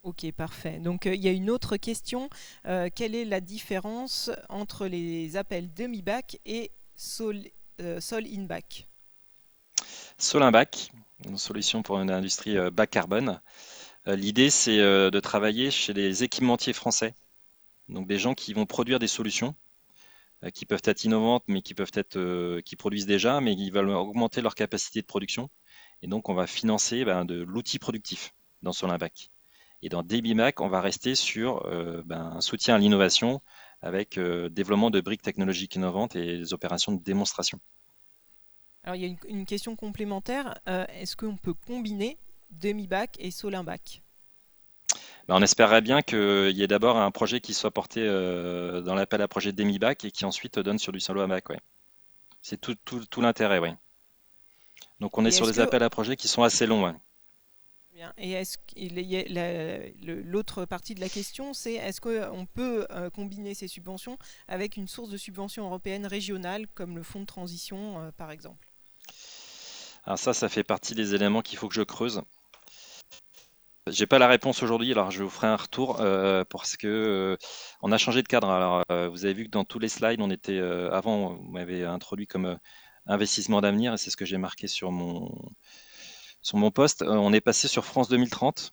Ok, parfait. Donc il y a une autre question. Quelle est la différence entre les appels demi-bac et sol-in-bac? Sol-in-bac, une solution pour une industrie bas carbone. L'idée, c'est de travailler chez les équipementiers français, donc des gens qui vont produire des solutions qui peuvent être innovantes, mais qui produisent déjà, mais qui veulent augmenter leur capacité de production. Et donc, on va financer de l'outil productif dans Sol-in-bac. Et dans Demi-Bac, on va rester sur un soutien à l'innovation avec développement de briques technologiques innovantes et des opérations de démonstration. Alors, il y a une question complémentaire. Est-ce qu'on peut combiner Demi-Bac et Sol-in-bac? On espérerait bien qu'il y ait d'abord un projet qui soit porté dans l'appel à projet Demi-Bac et qui ensuite donne sur du Sol-in-bac. Ouais. C'est tout l'intérêt. Ouais. Donc on est sur des appels à projets qui sont assez longs. Ouais. Bien. Et l'autre partie de la question, c'est est-ce qu'on peut combiner ces subventions avec une source de subvention européenne régionale, comme le fonds de transition, par exemple? Alors ça fait partie des éléments qu'il faut que je creuse. J'ai pas la réponse aujourd'hui, alors je vous ferai un retour parce que on a changé de cadre. Alors vous avez vu que dans tous les slides, on était avant, on m'avait introduit comme investissement d'avenir et c'est ce que j'ai marqué sur mon poste. On est passé sur France 2030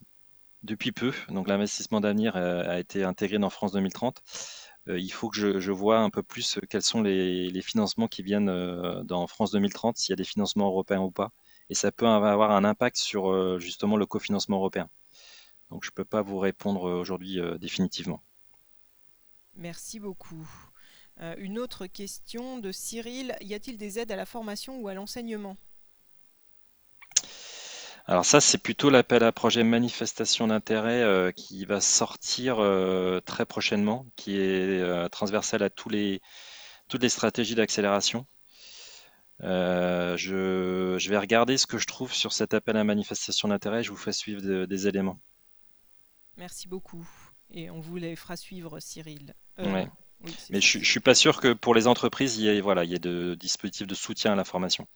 depuis peu, donc l'investissement d'avenir a été intégré dans France 2030. Il faut que je vois un peu plus quels sont les financements qui viennent dans France 2030, s'il y a des financements européens ou pas. Et ça peut avoir un impact sur justement le cofinancement européen. Donc je ne peux pas vous répondre aujourd'hui définitivement. Merci beaucoup. Une autre question de Cyril. Y a-t-il des aides à la formation ou à l'enseignement? Alors ça, c'est plutôt l'appel à projet manifestation d'intérêt qui va sortir très prochainement, qui est transversal à toutes les stratégies d'accélération. Je vais regarder ce que je trouve sur cet appel à manifestation d'intérêt. Je vous fais suivre des éléments. Merci beaucoup. Et on vous les fera suivre, Cyril. Ouais. Oui, Mais je suis pas sûr que pour les entreprises, il y ait de dispositifs de soutien à la formation.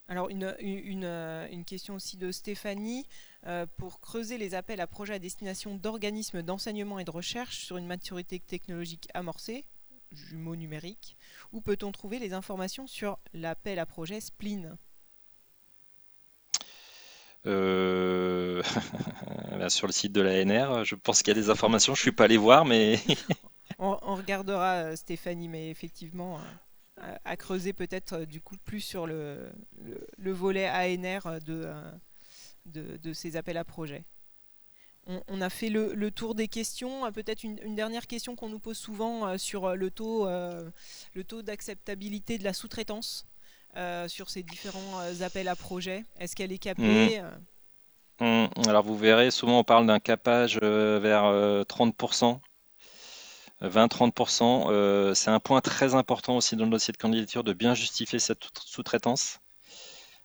Alors, une question aussi de Stéphanie. Pour creuser les appels à projets à destination d'organismes d'enseignement et de recherche sur une maturité technologique amorcée, jumeaux numériques, où peut-on trouver les informations sur l'appel à projet Spleen? Sur le site de l'ANR, je pense qu'il y a des informations. Je suis pas allé voir, mais On regardera, Stéphanie, mais effectivement, à creuser peut-être du coup plus sur le volet ANR de ces appels à projets. On a fait le tour des questions. Peut-être une dernière question qu'on nous pose souvent sur le taux d'acceptabilité de la sous-traitance sur ces différents appels à projets. Est-ce qu'elle est capée? Alors vous verrez, souvent on parle d'un capage vers 30%, 20-30%. C'est un point très important aussi dans le dossier de candidature de bien justifier cette sous-traitance.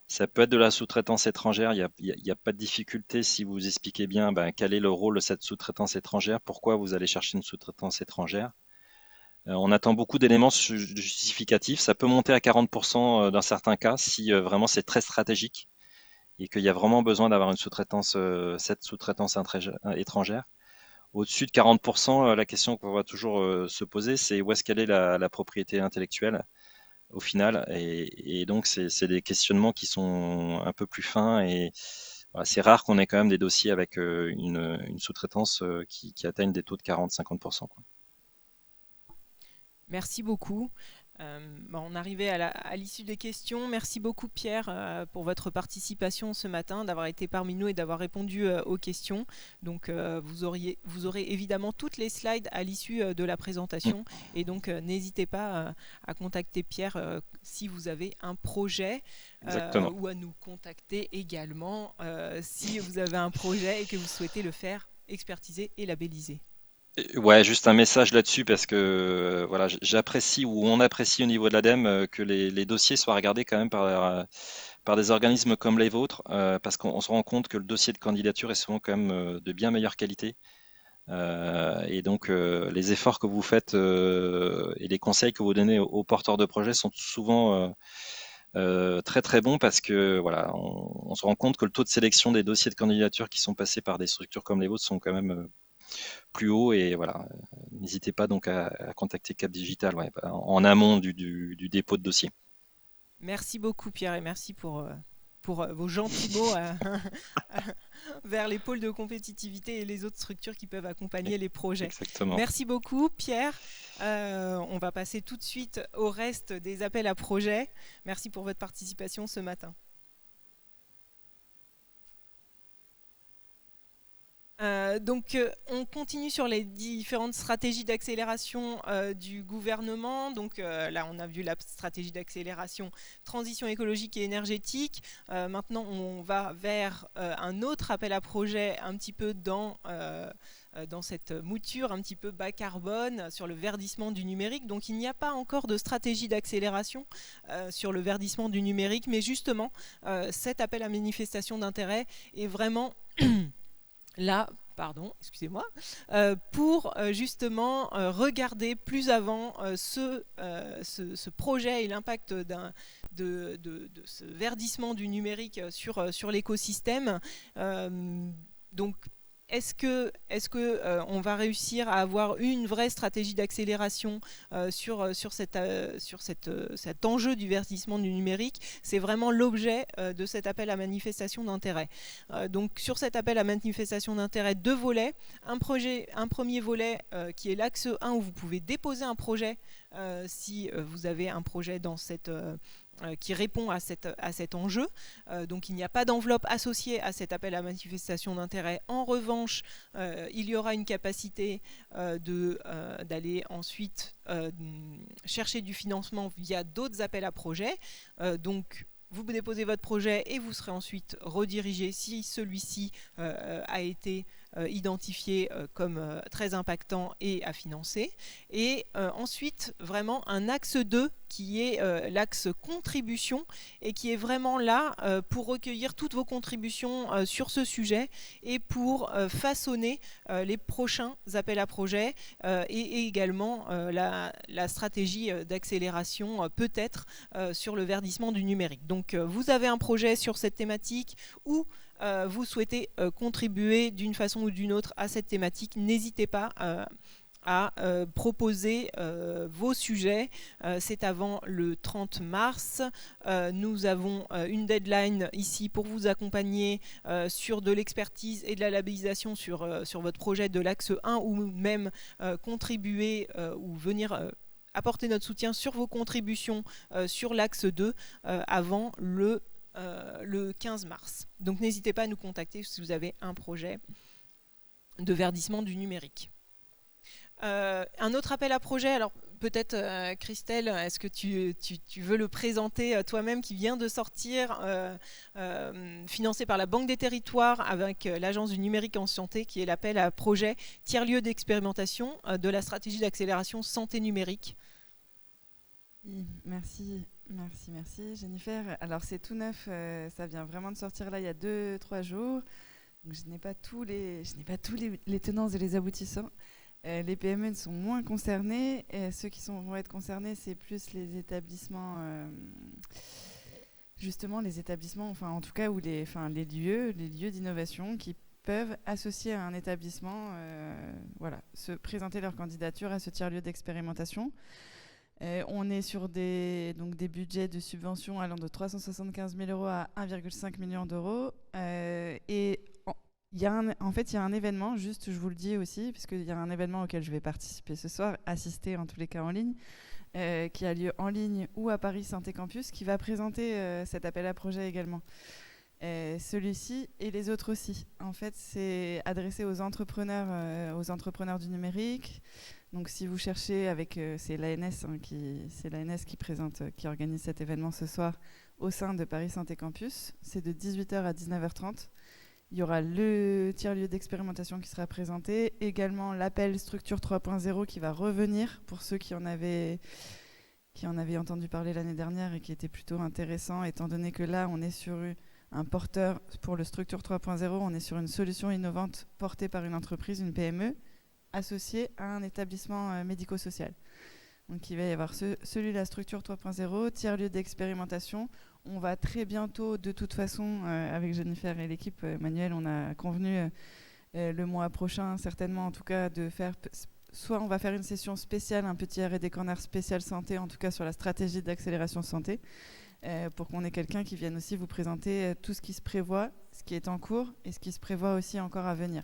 Ça peut être de la sous-traitance étrangère, il n'y a pas de difficulté si vous expliquez bien quel est le rôle de cette sous-traitance étrangère, pourquoi vous allez chercher une sous-traitance étrangère. On attend beaucoup d'éléments justificatifs, ça peut monter à 40% dans certains cas si vraiment c'est très stratégique et qu'il y a vraiment besoin d'avoir une sous-traitance, cette sous-traitance étrangère. Au-dessus de 40%, la question qu'on va toujours se poser, c'est où est-ce qu'elle est la propriété intellectuelle au final. Et donc, c'est des questionnements qui sont un peu plus fins. Et voilà, c'est rare qu'on ait quand même des dossiers avec une sous-traitance qui atteignent des taux de 40-50%. Merci beaucoup. On arrivait à l'issue des questions. Merci beaucoup Pierre pour votre participation ce matin, d'avoir été parmi nous et d'avoir répondu aux questions. Donc vous aurez évidemment toutes les slides à l'issue de la présentation et donc n'hésitez pas à contacter Pierre si vous avez un projet ou à nous contacter également si vous avez un projet et que vous souhaitez le faire expertiser et labelliser. Ouais, juste un message là-dessus parce que voilà, j'apprécie ou on apprécie au niveau de l'ADEME que les dossiers soient regardés quand même par des organismes comme les vôtres parce qu'on se rend compte que le dossier de candidature est souvent quand même de bien meilleure qualité. Et donc les efforts que vous faites et les conseils que vous donnez aux porteurs de projets sont souvent très très bons parce que voilà, on se rend compte que le taux de sélection des dossiers de candidature qui sont passés par des structures comme les vôtres sont quand même plus haut. Et voilà, n'hésitez pas donc à contacter Cap Digital en amont du dépôt de dossier. Merci beaucoup Pierre et merci pour vos gentils mots vers les pôles de compétitivité et les autres structures qui peuvent accompagner les projets. Exactement. Merci beaucoup Pierre. On va passer tout de suite au reste des appels à projets. Merci pour votre participation ce matin. Donc, on continue sur les différentes stratégies d'accélération du gouvernement. Donc là, on a vu la stratégie d'accélération transition écologique et énergétique. Maintenant, on va vers un autre appel à projet un petit peu dans cette mouture un petit peu bas carbone sur le verdissement du numérique. Donc, il n'y a pas encore de stratégie d'accélération sur le verdissement du numérique, mais justement, cet appel à manifestation d'intérêt est vraiment... là, excusez-moi, pour justement regarder plus avant ce projet et l'impact de ce verdissement du numérique sur l'écosystème. Donc, est-ce que on va réussir à avoir une vraie stratégie d'accélération sur cet enjeu du verdissement du numérique? C'est vraiment l'objet de cet appel à manifestation d'intérêt. Donc sur cet appel à manifestation d'intérêt, 2 volets. Un premier volet qui est l'axe 1 où vous pouvez déposer un projet si vous avez un projet dans cette qui répond à cet enjeu. Donc il n'y a pas d'enveloppe associée à cet appel à manifestation d'intérêt. En revanche, il y aura une capacité d'aller ensuite chercher du financement via d'autres appels à projets. Donc vous déposez votre projet et vous serez ensuite redirigé si celui-ci a été identifié comme très impactant et à financer. Et ensuite, vraiment un axe 2 qui est l'axe contribution et qui est vraiment là pour recueillir toutes vos contributions sur ce sujet et pour façonner les prochains appels à projets et également la stratégie d'accélération peut-être sur le verdissement du numérique. Donc vous avez un projet sur cette thématique ou vous souhaitez contribuer d'une façon ou d'une autre à cette thématique, n'hésitez pas à proposer vos sujets. C'est avant le 30 mars. Nous avons une deadline ici pour vous accompagner sur de l'expertise et de la labellisation sur votre projet de l'axe 1 ou même contribuer ou venir apporter notre soutien sur vos contributions sur l'axe 2 avant le 15 mars. Donc n'hésitez pas à nous contacter si vous avez un projet de verdissement du numérique. Un autre appel à projet, alors peut-être Christelle, est-ce que tu veux le présenter toi-même, qui vient de sortir, financé par la Banque des Territoires avec l'Agence du numérique en santé, qui est l'appel à projet tiers-lieu d'expérimentation de la stratégie d'accélération santé numérique. Merci Jennifer. Alors c'est tout neuf, ça vient vraiment de sortir là il y a 2-3 jours. Donc, je n'ai pas tous les tenants et les aboutissants. Les PME sont moins concernés. Et ceux qui vont être concernés, c'est plus les établissements, justement les établissements, enfin en tout cas où les lieux d'innovation qui peuvent associer à un établissement, se présenter leur candidature à ce tiers-lieu d'expérimentation. On est sur des budgets de subvention allant de 375 000 € à 1,5 million d'euros. Et il y a un événement, juste je vous le dis aussi, puisqu'il y a un événement auquel je vais participer ce soir, assister en tous les cas en ligne, qui a lieu en ligne ou à Paris Santé Campus, qui va présenter cet appel à projet également. Celui-ci et les autres aussi. En fait, c'est adressé aux entrepreneurs du numérique. Donc, si vous cherchez, c'est l'ANS qui organise cet événement ce soir au sein de Paris Santé Campus. C'est de 18h à 19h30. Il y aura le tiers-lieu d'expérimentation qui sera présenté, également l'appel Structure 3.0 qui va revenir pour ceux qui en avaient entendu parler l'année dernière et qui était plutôt intéressant, étant donné que là, on est sur un porteur pour le Structure 3.0, on est sur une solution innovante portée par une entreprise, une PME, associée à un établissement médico-social. Donc il va y avoir celui-là, Structure 3.0, tiers-lieu d'expérimentation. On va très bientôt, de toute façon, avec Jennifer et l'équipe, Manuel, on a convenu le mois prochain, certainement en tout cas, de faire... Soit on va faire une session spéciale, un petit R&D Corner spécial santé, en tout cas sur la stratégie d'accélération santé, pour qu'on ait quelqu'un qui vienne aussi vous présenter tout ce qui se prévoit, ce qui est en cours et ce qui se prévoit aussi encore à venir.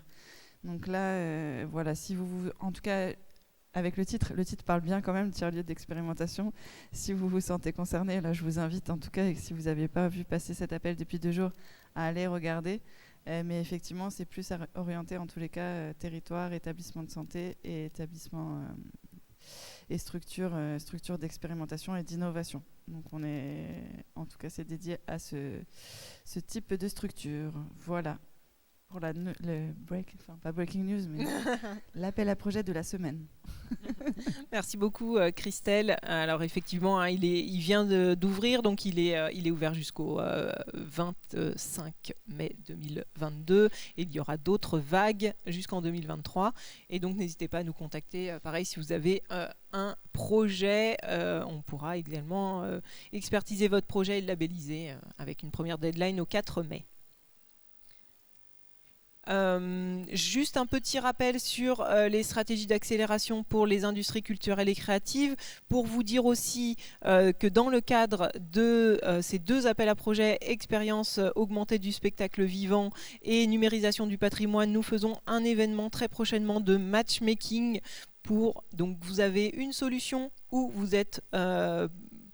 Donc là, voilà, si vous... En tout cas... Avec le titre parle bien quand même, tiers-lieu d'expérimentation. Si vous vous sentez concerné, là je vous invite en tout cas, et si vous n'avez pas vu passer cet appel depuis 2 jours, à aller regarder. Mais effectivement, c'est plus orienté en tous les cas territoire, établissement de santé et établissement et structure d'expérimentation et d'innovation. Donc en tout cas, c'est dédié à ce type de structure. Voilà. Pour pas breaking news, mais l'appel à projet de la semaine. Merci beaucoup Christelle. Alors effectivement, il vient d'ouvrir, donc il est ouvert jusqu'au 25 mai 2022 et il y aura d'autres vagues jusqu'en 2023. Et donc n'hésitez pas à nous contacter. Pareil, si vous avez un projet, on pourra également expertiser votre projet et le labelliser avec une première deadline au 4 mai. Juste un petit rappel sur les stratégies d'accélération pour les industries culturelles et créatives, pour vous dire aussi que dans le cadre de ces 2 appels à projets, expérience augmentée du spectacle vivant et numérisation du patrimoine, nous faisons un événement très prochainement de matchmaking donc vous avez une solution où vous êtes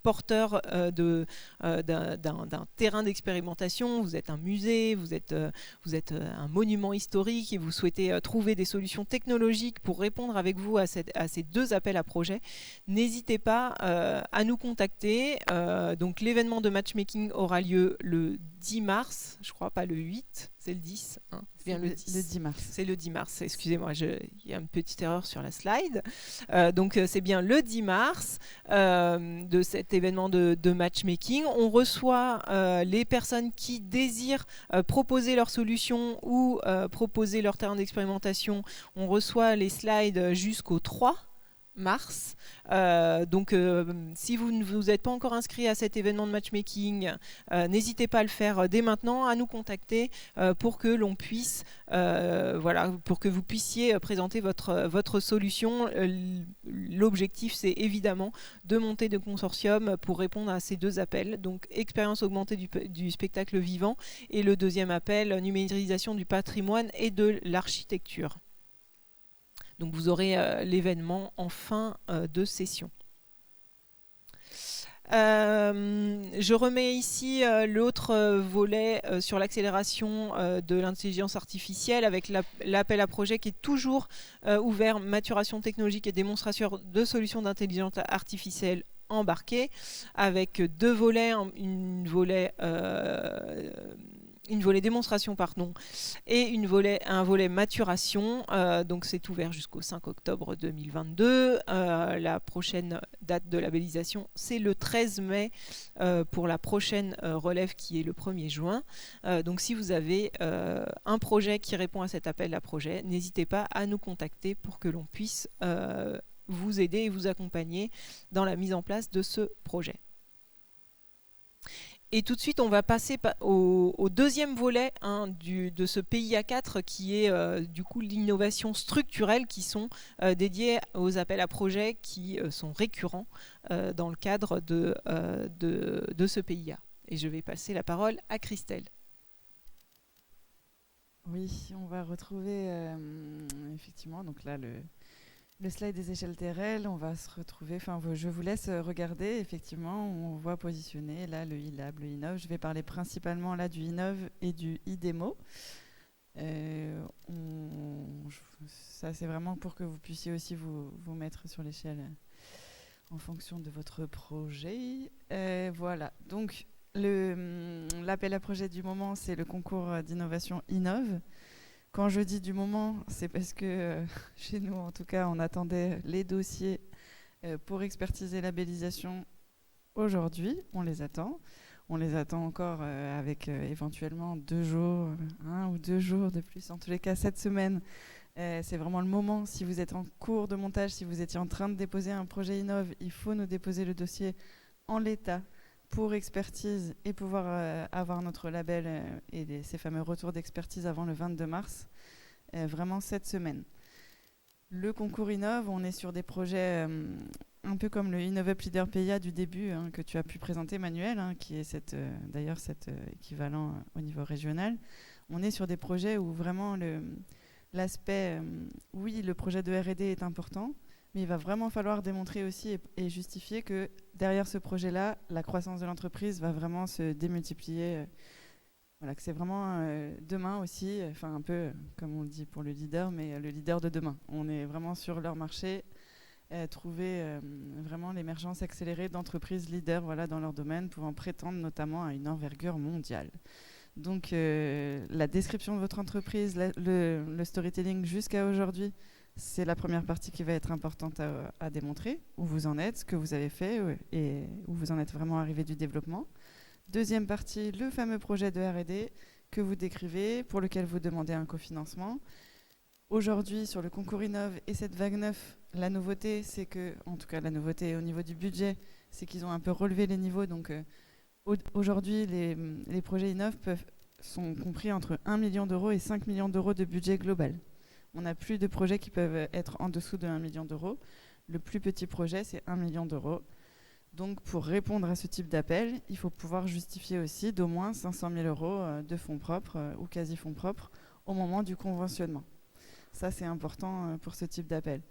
porteur d'un terrain d'expérimentation, vous êtes un musée, vous êtes un monument historique et vous souhaitez trouver des solutions technologiques pour répondre avec vous à ces deux appels à projets, n'hésitez pas à nous contacter. Donc l'événement de matchmaking aura lieu le 10 mars, je crois pas le 8, c'est le 10. Hein, c'est bien le 10. Le 10 mars. C'est le 10 mars, excusez-moi, il y a une petite erreur sur la slide. Donc c'est bien le 10 mars de cet événement de matchmaking. On reçoit les personnes qui désirent proposer leur solution ou proposer leur terrain d'expérimentation. On reçoit les slides jusqu'au 3 mars. Donc si vous ne vous êtes pas encore inscrit à cet événement de matchmaking, n'hésitez pas à le faire dès maintenant, à nous contacter pour que l'on puisse pour que vous puissiez présenter votre solution. L'objectif, c'est évidemment de monter de consortium pour répondre à ces deux appels, donc expérience augmentée du spectacle vivant et le deuxième appel, numérisation du patrimoine et de l'architecture. Donc vous aurez l'événement en fin de session. Je remets ici l'autre volet sur l'accélération de l'intelligence artificielle avec l'appel à projet qui est toujours ouvert, maturation technologique et démonstration de solutions d'intelligence artificielle embarquées, avec deux volets, une volet démonstration et un volet maturation. Donc c'est ouvert jusqu'au 5 octobre 2022. La prochaine date de labellisation, c'est le 13 mai pour la prochaine relève qui est le 1er juin. Donc si vous avez un projet qui répond à cet appel à projet, n'hésitez pas à nous contacter pour que l'on puisse vous aider et vous accompagner dans la mise en place de ce projet. Et tout de suite, on va passer au deuxième volet de ce PIA 4 qui est du coup l'innovation structurelle qui sont dédiées aux appels à projets qui sont récurrents dans le cadre de ce PIA. Et je vais passer la parole à Christelle. Oui, on va retrouver effectivement donc là le slide des échelles TRL, on va se retrouver, enfin je vous laisse regarder, effectivement, on voit positionner là le e-lab, le e-nov. Je vais parler principalement là du e-nov et du e-démo. Ça c'est vraiment pour que vous puissiez aussi vous mettre sur l'échelle en fonction de votre projet. Voilà, donc l'appel à projet du moment, c'est le concours d'innovation e-nov. Quand je dis du moment, c'est parce que chez nous, en tout cas, on attendait les dossiers pour expertiser labellisation aujourd'hui. On les attend. On les attend encore avec éventuellement 2 jours, 1 ou 2 jours de plus. En tous les cas, cette semaine, c'est vraiment le moment. Si vous êtes en cours de montage, si vous étiez en train de déposer un projet Innov, il faut nous déposer le dossier en l'état pour expertise et pouvoir avoir notre label et ces fameux retours d'expertise avant le 22 mars, vraiment cette semaine. Le concours Innov, on est sur des projets un peu comme le InnovUp Leader PIA du début que tu as pu présenter, Manuel, qui est d'ailleurs cet équivalent au niveau régional. On est sur des projets où vraiment l'aspect, oui, le projet de R&D est important, mais il va vraiment falloir démontrer aussi et justifier que derrière ce projet-là, la croissance de l'entreprise va vraiment se démultiplier. Voilà, que c'est vraiment demain aussi, enfin un peu comme on le dit pour le leader, mais le leader de demain. On est vraiment sur leur marché, trouver vraiment l'émergence accélérée d'entreprises leaders dans leur domaine, pouvant prétendre notamment à une envergure mondiale. Donc la description de votre entreprise, le storytelling jusqu'à aujourd'hui, c'est la première partie qui va être importante à démontrer, où vous en êtes, ce que vous avez fait et où vous en êtes vraiment arrivé du développement. Deuxième partie, le fameux projet de R&D que vous décrivez, pour lequel vous demandez un cofinancement. Aujourd'hui, sur le concours Innov et cette vague 9, la nouveauté, c'est que, en tout cas la nouveauté au niveau du budget, c'est qu'ils ont un peu relevé les niveaux. Donc aujourd'hui, les projets Innov sont compris entre 1 million d'euros et 5 millions d'euros de budget global. On n'a plus de projets qui peuvent être en dessous de 1 million d'euros. Le plus petit projet, c'est 1 million d'euros. Donc, pour répondre à ce type d'appel, il faut pouvoir justifier aussi d'au moins 500 000 euros de fonds propres ou quasi-fonds propres au moment du conventionnement. Ça, c'est important pour ce type d'appel.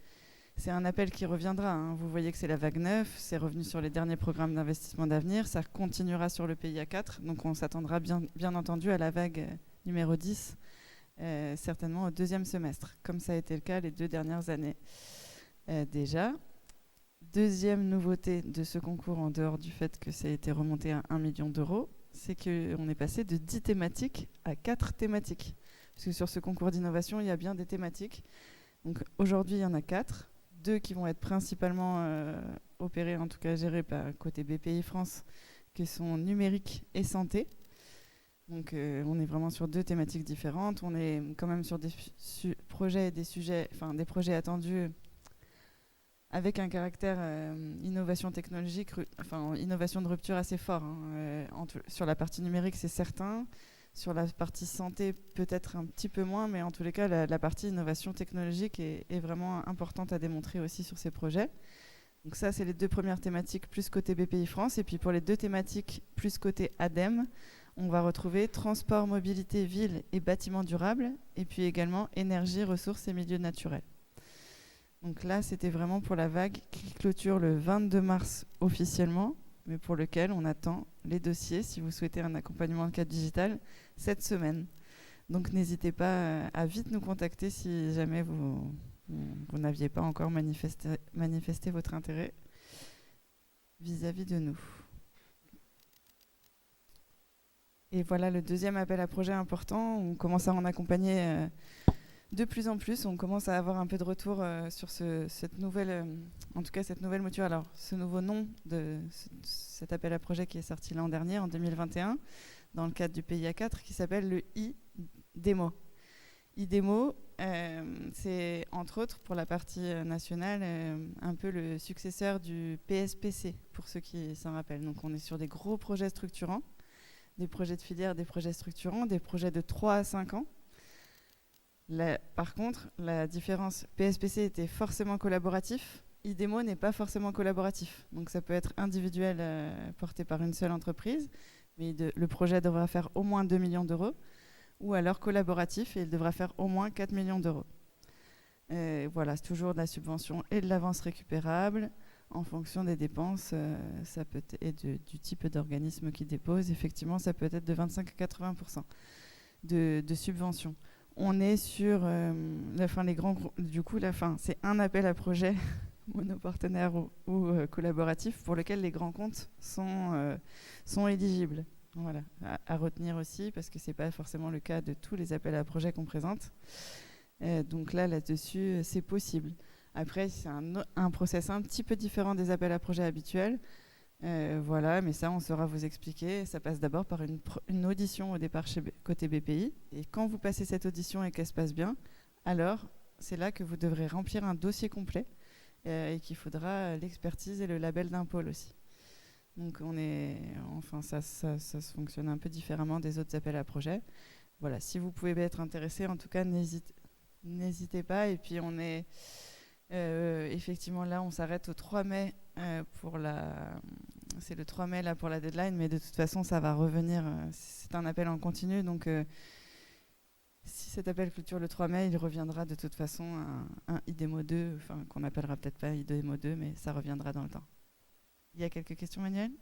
C'est un appel qui reviendra, hein. Vous voyez que c'est la vague 9, c'est revenu sur les derniers programmes d'investissement d'avenir, ça continuera sur le PIA 4, donc on s'attendra bien entendu à la vague numéro 10, certainement au deuxième semestre, comme ça a été le cas les 2 dernières années déjà. Deuxième nouveauté de ce concours, en dehors du fait que ça a été remonté à 1 million d'euros, c'est qu'on est passé de 10 thématiques à 4 thématiques. Parce que sur ce concours d'innovation, il y a bien des thématiques. Donc aujourd'hui, il y en a 4. 2 qui vont être principalement opérés, en tout cas gérés par côté BPI France, qui sont numérique et santé. Donc on est vraiment sur 2 thématiques différentes. On est quand même sur des projets et des sujets, enfin des projets attendus avec un caractère innovation technologique, enfin innovation de rupture assez fort, hein. Sur la partie numérique, c'est certain. Sur la partie santé, peut-être un petit peu moins, mais en tous les cas, la partie innovation technologique est vraiment importante à démontrer aussi sur ces projets. Donc ça, c'est les 2 premières thématiques, plus côté BPI France. Et puis pour les 2 thématiques, plus côté ADEME, on va retrouver transport, mobilité, ville et bâtiments durables, et puis également énergie, ressources et milieux naturels. Donc là, c'était vraiment pour la vague qui clôture le 22 mars officiellement, mais pour lequel on attend les dossiers, si vous souhaitez un accompagnement de cadre digital, cette semaine. Donc n'hésitez pas à vite nous contacter si jamais vous n'aviez pas encore manifesté votre intérêt vis-à-vis de nous. Et voilà le deuxième appel à projet important. On commence à en accompagner de plus en plus. On commence à avoir un peu de retour sur cette nouvelle mouture. Alors, ce nouveau nom de cet appel à projet qui est sorti l'an dernier, en 2021, dans le cadre du PIA 4, qui s'appelle le IDEMO. IDEMO, c'est entre autres pour la partie nationale un peu le successeur du PSPC, pour ceux qui s'en rappellent. Donc on est sur des gros projets structurants, des projets de filière, des projets structurants, des projets de 3 à 5 ans. Par contre, la différence, PSPC était forcément collaboratif, IDEMO n'est pas forcément collaboratif. Donc ça peut être individuel porté par une seule entreprise, mais le projet devra faire au moins 2 millions d'euros, ou alors collaboratif et il devra faire au moins 4 millions d'euros. Voilà, c'est toujours de la subvention et de l'avance récupérable en fonction des dépenses et du type d'organisme qui dépose. Effectivement, ça peut être de 25 à 80% de subvention. On est sur les grands groupes. Du coup, c'est un appel à projet monopartenaire ou collaboratif pour lequel les grands comptes sont éligibles. Voilà, à retenir aussi, parce que ce n'est pas forcément le cas de tous les appels à projets qu'on présente. Donc là-dessus, c'est possible. Après, c'est un process un petit peu différent des appels à projets habituels. Voilà, mais ça, on saura vous expliquer. Ça passe d'abord par une audition au départ côté BPI. Et quand vous passez cette audition et qu'elle se passe bien, alors c'est là que vous devrez remplir un dossier complet et qu'il faudra l'expertise et le label d'un pôle aussi. Donc ça se fonctionne un peu différemment des autres appels à projets. Voilà, si vous pouvez être intéressé, en tout cas, n'hésitez pas. Et puis on est effectivement là, on s'arrête au 3 mai c'est le 3 mai là pour la deadline, mais de toute façon, ça va revenir. C'est un appel en continu, donc si cet appel clôture le 3 mai, il reviendra de toute façon un IDEMO 2, qu'on appellera peut-être pas IDEMO 2, mais ça reviendra dans le temps. Il y a quelques questions, Manuel ?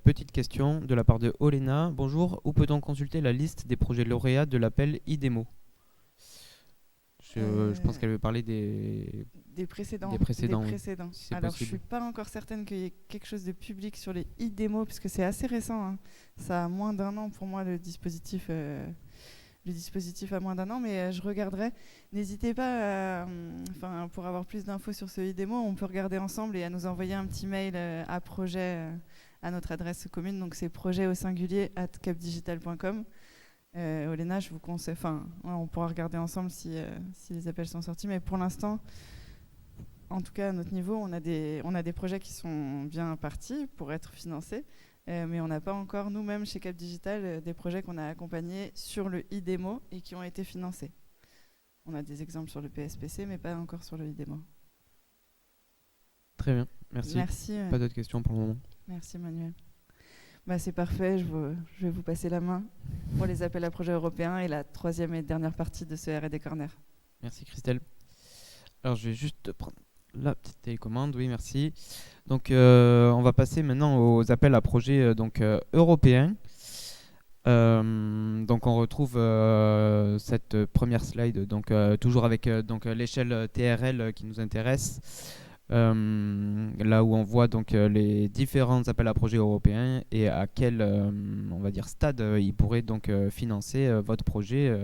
Petite question de la part de Olena. Bonjour, où peut-on consulter la liste des projets lauréats de l'appel IDEMO ? Je pense qu'elle veut parler des précédents. Oui. Si alors, possible. Je ne suis pas encore certaine qu'il y ait quelque chose de public sur les IDEMO, parce que c'est assez récent. Hein. Ça a moins d'1 an pour moi, le dispositif a moins d'1 an, mais je regarderai. N'hésitez pas, pour avoir plus d'infos sur ce IDEMO, on peut regarder ensemble et à nous envoyer un petit mail à projet à notre adresse commune. Donc c'est projet@capdigital.com. Olena, je vous conseille, on pourra regarder ensemble si les appels sont sortis, mais pour l'instant, en tout cas à notre niveau, on a des projets qui sont bien partis pour être financés, mais on n'a pas encore nous-mêmes chez Cap Digital des projets qu'on a accompagnés sur le IDEMO et qui ont été financés. On a des exemples sur le PSPC, mais pas encore sur le IDEMO. Très bien, merci. Pas d'autres questions pour le moment. Merci Manuel. C'est parfait, je vais vous passer la main pour les appels à projets européens et la 3e et dernière partie de ce R&D Corner. Merci Christelle. Alors, je vais juste prendre la petite télécommande. Oui, merci. Donc, on va passer maintenant aux appels à projets européens. Donc, on retrouve cette première slide, toujours avec l'échelle TRL qui nous intéresse. Là où on voit les différents appels à projets européens et à quel on va dire stade ils pourraient financer votre projet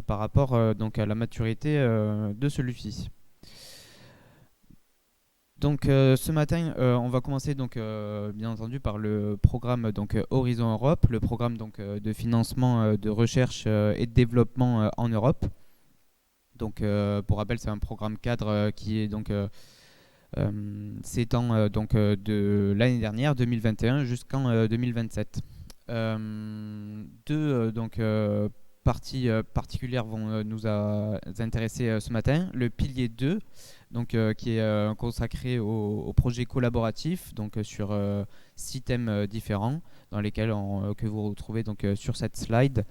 par rapport à la maturité de celui-ci. Donc ce matin, on va commencer bien entendu par le programme Horizon Europe, le programme de financement de recherche et de développement en Europe. Donc pour rappel, c'est un programme cadre qui est s'étend de l'année dernière, 2021, jusqu'en 2027. Deux parties particulières vont nous intéresser ce matin. Le pilier 2, qui est consacré au projet collaboratif, sur 6 thèmes différents, dans lesquels que vous retrouvez sur cette slide.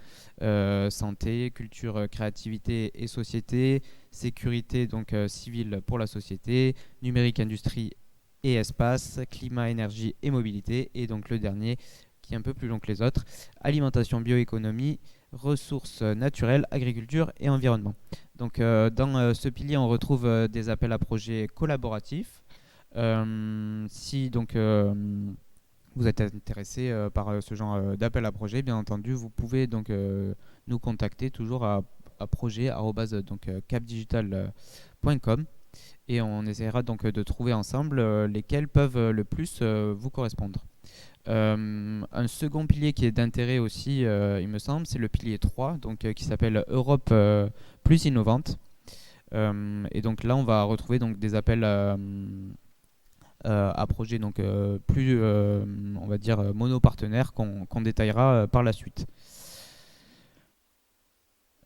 Santé, culture, créativité et société, sécurité civile pour la société, numérique, industrie et espace, climat, énergie et mobilité, et donc le dernier qui est un peu plus long que les autres, alimentation, bioéconomie, ressources naturelles, agriculture et environnement. Donc dans ce pilier, on retrouve des appels à projets collaboratifs. Si vous êtes intéressé par ce genre d'appel à projet, bien entendu, vous pouvez nous contacter toujours à projet@capdigital.com et on essaiera de trouver ensemble lesquels peuvent le plus vous correspondre. Un second pilier qui est d'intérêt aussi, il me semble, c'est le pilier 3, qui s'appelle Europe plus innovante. Et donc là, on va retrouver des appels à projets plus, on va dire, monopartenaires qu'on détaillera par la suite.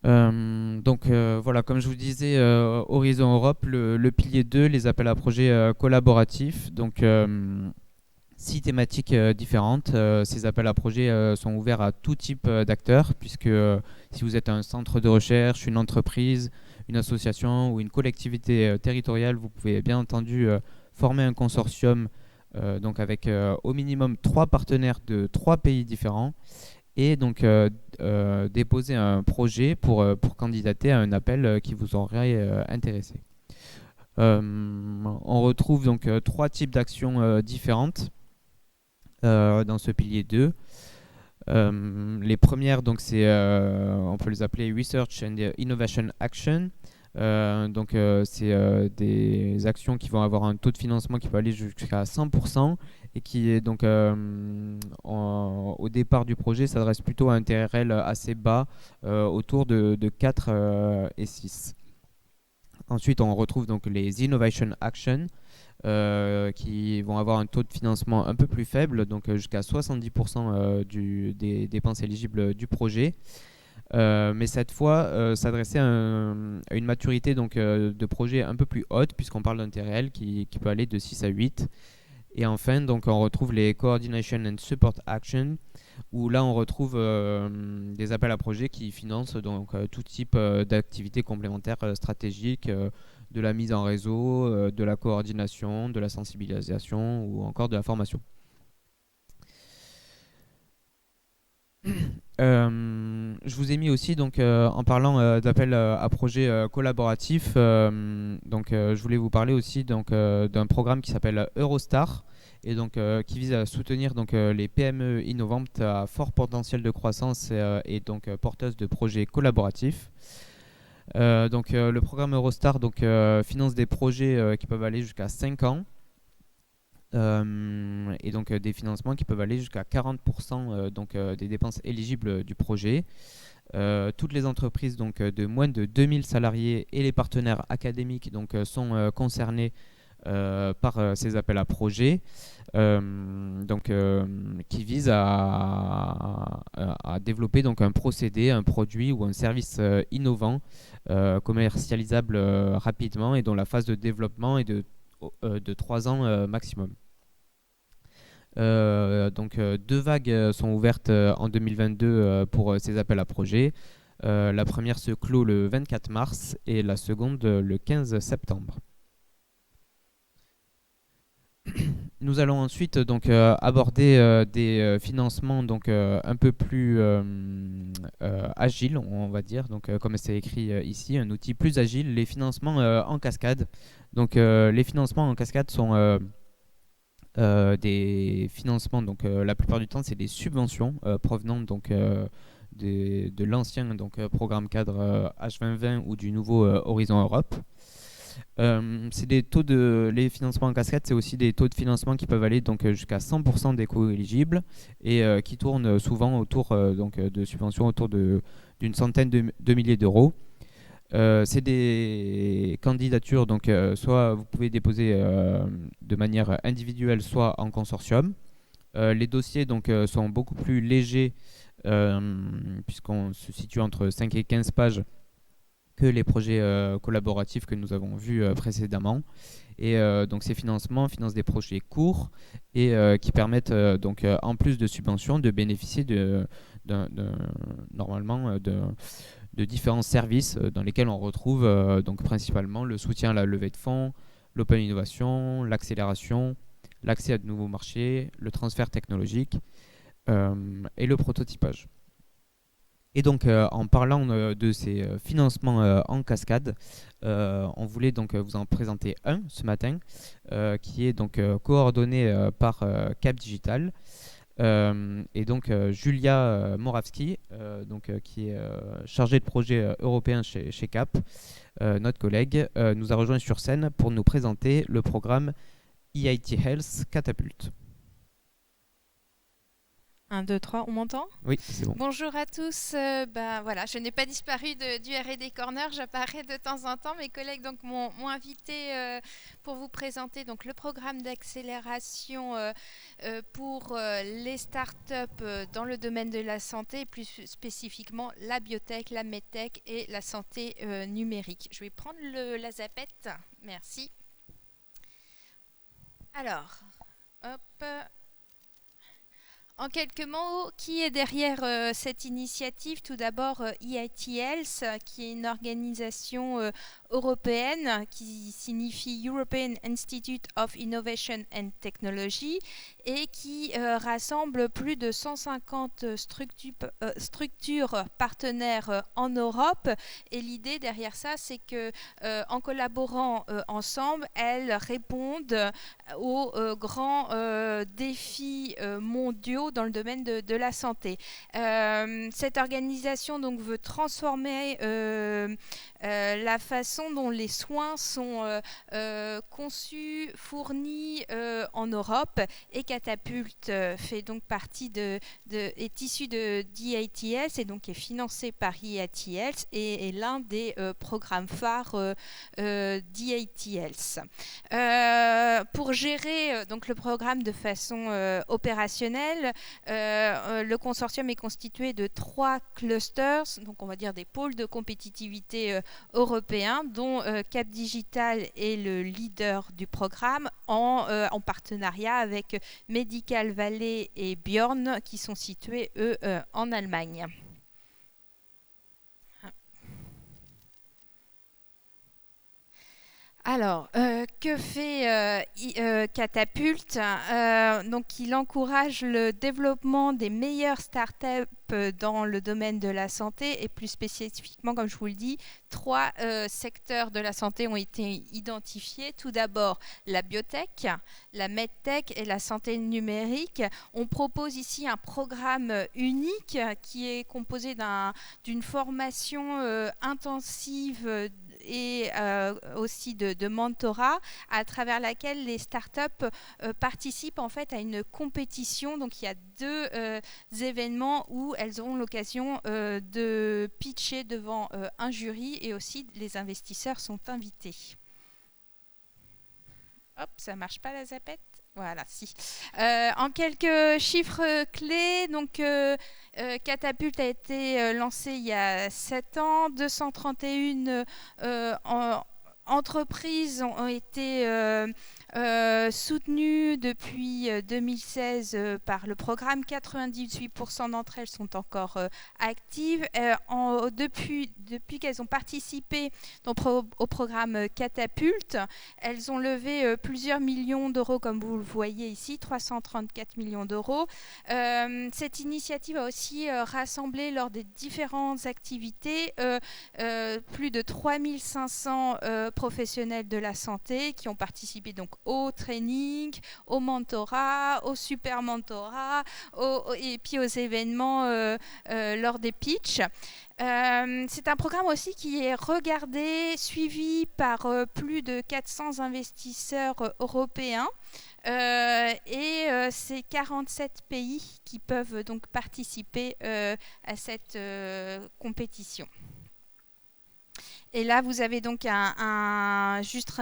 Voilà, comme je vous disais, Horizon Europe, le pilier 2, les appels à projets collaboratifs. 6 thématiques différentes. Ces appels à projets sont ouverts à tout type d'acteurs, puisque si vous êtes un centre de recherche, une entreprise, une association ou une collectivité territoriale, vous pouvez bien entendu former un consortium avec au minimum 3 partenaires de 3 pays différents et déposer un projet pour candidater à un appel qui vous aurait intéressé. On retrouve 3 types d'actions différentes dans ce pilier 2. Les premières, on peut les appeler Research and Innovation Action. C'est des actions qui vont avoir un taux de financement qui peut aller jusqu'à 100% et qui est au départ du projet s'adresse plutôt à un TRL assez bas, autour de 4 et 6. Ensuite, on retrouve les Innovation Action qui vont avoir un taux de financement un peu plus faible, jusqu'à 70% des dépenses éligibles du projet. Mais cette fois, s'adresser à une maturité de projet un peu plus haute, puisqu'on parle d'un TRL qui peut aller de 6 à 8. Et enfin, on retrouve les Coordination and Support Action, où là, on retrouve des appels à projets qui financent tout type d'activités complémentaires stratégiques, de la mise en réseau, de la coordination, de la sensibilisation ou encore de la formation. Je vous ai mis aussi en parlant d'appels à projets collaboratifs, je voulais vous parler aussi d'un programme qui s'appelle Eurostar et qui vise à soutenir les PME innovantes à fort potentiel de croissance et porteuses de projets collaboratifs. Le programme Eurostar finance des projets qui peuvent aller jusqu'à 5 ans. Et des financements qui peuvent aller jusqu'à 40% des dépenses éligibles du projet. Toutes les entreprises de moins de 2000 salariés et les partenaires académiques sont concernés par ces appels à projets qui visent à développer un procédé, un produit ou un service innovant, commercialisable rapidement et dont la phase de développement est de 3 ans maximum. 2 vagues sont ouvertes en 2022 pour ces appels à projets. La première se clôt le 24 mars et la seconde le 15 septembre. Nous allons ensuite donc aborder des financements donc un peu plus agiles, on va dire. Donc comme c'est écrit ici, un outil plus agile, les financements en cascade. Donc les financements en cascade sont des financements. Donc la plupart du temps, c'est des subventions provenant donc de l'ancien donc programme cadre H2020 ou du nouveau Horizon Europe. C'est des taux les financements en cascade, c'est aussi des taux de financement qui peuvent aller donc jusqu'à 100% des coûts éligibles et qui tournent souvent autour donc de subventions autour d'une centaine de milliers d'euros. C'est des candidatures, donc soit vous pouvez déposer de manière individuelle, soit en consortium. Les dossiers donc sont beaucoup plus légers puisqu'on se situe entre 5 et 15 pages que les projets collaboratifs que nous avons vus précédemment. Et donc ces financements financent des projets courts et qui permettent donc en plus de subventions de bénéficier normalement de différents services dans lesquels on retrouve donc principalement le soutien à la levée de fonds, l'open innovation, l'accélération, l'accès à de nouveaux marchés, le transfert technologique et le prototypage. Et donc, en parlant de ces financements en cascade, on voulait donc vous en présenter un ce matin, qui est donc coordonné par Cap Digital. Et donc, Julia Moravski, qui est chargée de projet européen chez Cap, notre collègue, nous a rejoint sur scène pour nous présenter le programme EIT Health Catapult. 1, 2, 3, on m'entend ? Oui, c'est bon. Bonjour à tous. Voilà, je n'ai pas disparu du R&D Corner, j'apparais de temps en temps. Mes collègues donc m'ont invité pour vous présenter donc le programme d'accélération pour les startups dans le domaine de la santé, et plus spécifiquement la biotech, la medtech et la santé numérique. Je vais prendre la zapette. Merci. Alors, hop. En quelques mots, qui est derrière cette initiative ? Tout d'abord, EIT Health, qui est une organisation européenne qui signifie European Institute of Innovation and Technology et qui rassemble plus de 150 structures partenaires en Europe. Et l'idée derrière ça, c'est que en collaborant ensemble, elles répondent aux grands défis mondiaux dans le domaine de la santé. Cette organisation donc veut transformer la façon dont les soins sont conçus, fournis en Europe, et Catapult fait donc partie est issu d'EIT Health et donc est financé par EIT Health et est l'un des programmes phares d'EIT Health. Pour gérer donc le programme de façon opérationnelle, le consortium est constitué de 3 clusters, donc on va dire des pôles de compétitivité européens, dont Cap Digital est le leader du programme en partenariat avec Medical Valley et Björn qui sont situés eux en Allemagne. Alors, que fait Catapult ? Donc, il encourage le développement des meilleures startups dans le domaine de la santé et plus spécifiquement, comme je vous le dis, 3 secteurs de la santé ont été identifiés. Tout d'abord, la biotech, la medtech et la santé numérique. On propose ici un programme unique qui est composé d'une formation intensive et aussi de mentorat à travers laquelle les startups participent en fait à une compétition. Donc il y a 2 événements où elles auront l'occasion de pitcher devant un jury et aussi les investisseurs sont invités. Hop, ça marche pas la zapette ? Voilà, si. En quelques chiffres clés, donc Catapult a été lancé il y a 7 ans, 231 entreprises ont été soutenues depuis 2016 par le programme. 98% d'entre elles sont encore actives. Depuis qu'elles ont participé donc, au programme Catapulte, elles ont levé plusieurs millions d'euros, comme vous le voyez ici, 334 millions d'euros. Cette initiative a aussi rassemblé lors des différentes activités plus de 3500 professionnels de la santé qui ont participé donc au training, au mentorat, au super mentorat et puis aux événements lors des pitchs. C'est un programme aussi qui est regardé, suivi par plus de 400 investisseurs européens. C'est 47 pays qui peuvent donc participer à cette compétition. Et là, vous avez donc juste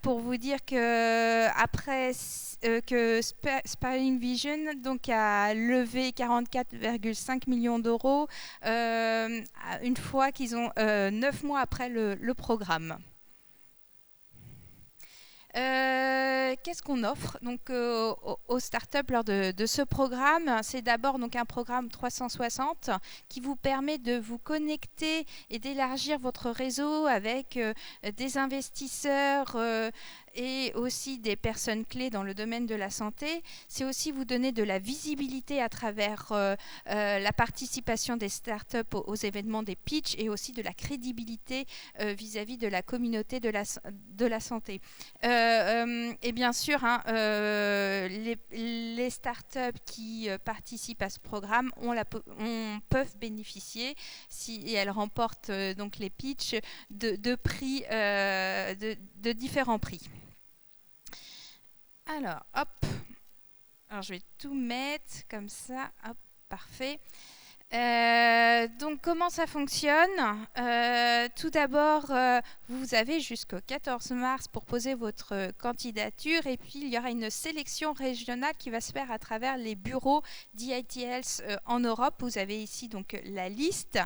pour vous dire que après que Sparing Vision donc a levé 44,5 millions d'euros une fois qu'ils ont 9 mois après le programme. Qu'est-ce qu'on offre donc aux startups lors de ce programme? C'est d'abord donc un programme 360 qui vous permet de vous connecter et d'élargir votre réseau avec des investisseurs et aussi des personnes clés dans le domaine de la santé. C'est aussi vous donner de la visibilité à travers la participation des startups aux événements des pitchs et aussi de la crédibilité vis-à-vis de la communauté de la santé. Et bien sûr, les startups qui participent à ce programme peuvent bénéficier, si elles remportent donc les pitchs, de prix, de différents prix. Alors, hop. Alors, je vais tout mettre comme ça. Hop, parfait. Donc comment ça fonctionne? Tout d'abord, vous avez jusqu'au 14 mars pour poser votre candidature et puis il y aura une sélection régionale qui va se faire à travers les bureaux d'EITL en Europe. Vous avez ici donc la liste.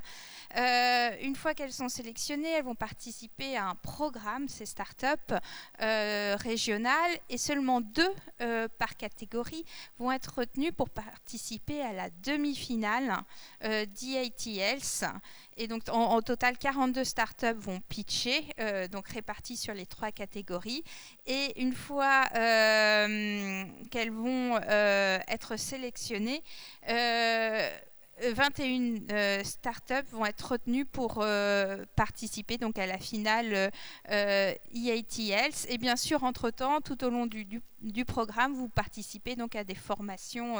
Une fois qu'elles sont sélectionnées, elles vont participer à un programme, ces startups régionales, et seulement 2 par catégorie vont être retenues pour participer à la demi-finale d'EITL. Et donc en total 42 startups vont pitcher, donc réparties sur les 3 catégories. Et une fois qu'elles vont être sélectionnées, 21 startups vont être retenues pour participer donc à la finale EITL. Et bien sûr, entre-temps, tout au long du programme, vous participez donc à des formations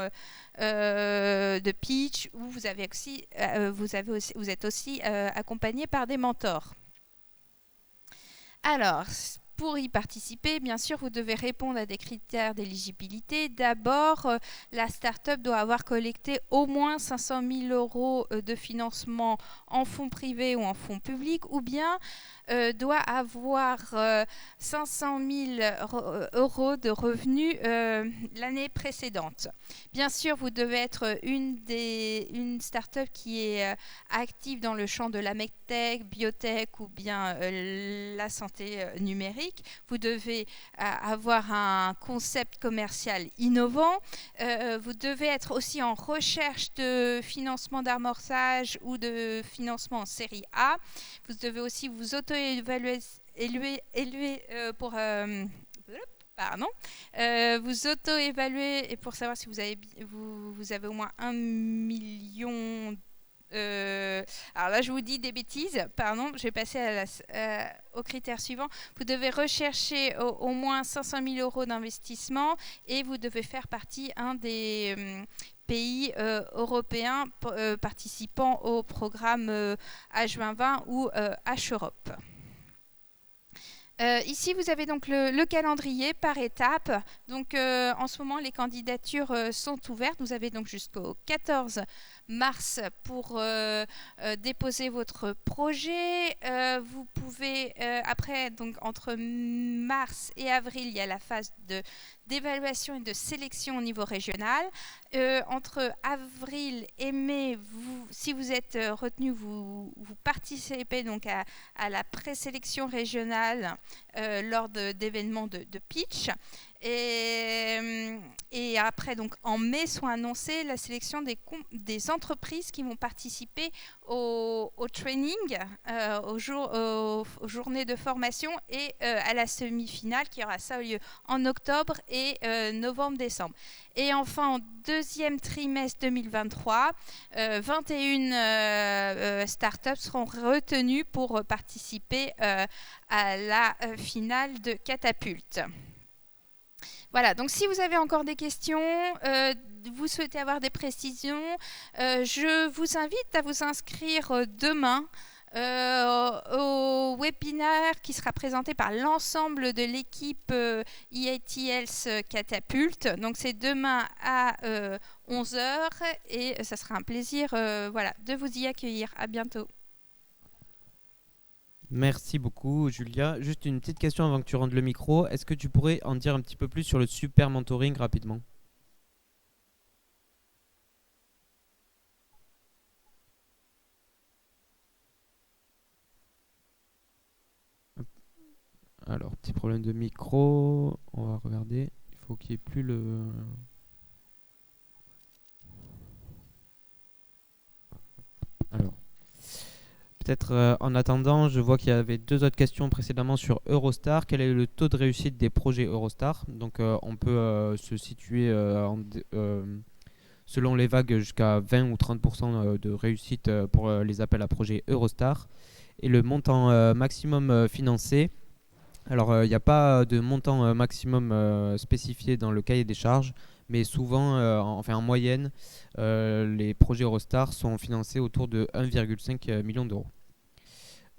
de pitch où vous êtes aussi accompagné par des mentors. Alors, pour y participer, bien sûr, vous devez répondre à des critères d'éligibilité. D'abord, la start-up doit avoir collecté au moins 500 000 euros de financement en fonds privés ou en fonds publics, ou bien doit avoir 500 000 euros de revenus l'année précédente. Bien sûr, vous devez être une start-up qui est active dans le champ de la medtech, biotech ou bien la santé numérique. Vous devez avoir un concept commercial innovant. Vous devez être aussi en recherche de financement d'amorçage ou de financement en série A. Vous devez aussi vous auto-évaluer pour... vous auto-évaluer et pour savoir si vous avez au moins 1 million. Alors là, je vous dis des bêtises. Pardon, je vais passer au critère suivant. Vous devez rechercher au moins 500 000 euros d'investissement et vous devez faire partie des pays européens participant au programme H2020 ou H-Europe. Ici, vous avez donc le calendrier par étape. Donc, en ce moment, les candidatures sont ouvertes. Vous avez donc jusqu'au 14 mars pour déposer votre projet. Vous pouvez, après, donc entre mars et avril, il y a la phase d'évaluation et de sélection au niveau régional. Entre avril et mai, si vous êtes retenu, vous participez donc à la présélection régionale lors d'événements de pitch. Et après, donc, en mai, sont annoncées la sélection des entreprises qui vont participer au training, aux journées de formation et à la semi-finale qui aura ça au lieu en octobre et novembre-décembre. Et enfin, en deuxième trimestre 2023, 21 startups seront retenues pour participer à la finale de Catapulte. Voilà, donc si vous avez encore des questions, vous souhaitez avoir des précisions, je vous invite à vous inscrire demain au webinaire qui sera présenté par l'ensemble de l'équipe EIT Catapulte. Donc c'est demain à 11h et ça sera un plaisir de vous y accueillir. À bientôt. Merci beaucoup, Julia. Juste une petite question avant que tu rendes le micro. Est-ce que tu pourrais en dire un petit peu plus sur le super mentoring rapidement ? Alors, petit problème de micro. On va regarder. Il faut qu'il n'y ait plus le... Alors... Peut-être en attendant, je vois qu'il y avait 2 autres questions précédemment sur Eurostar. Quel est le taux de réussite des projets Eurostar ? Donc on peut se situer selon les vagues jusqu'à 20 ou 30% de réussite pour les appels à projets Eurostar. Et le montant maximum financé, alors il n'y a pas de montant maximum spécifié dans le cahier des charges, mais souvent, en moyenne, les projets Eurostar sont financés autour de 1,5 million d'euros.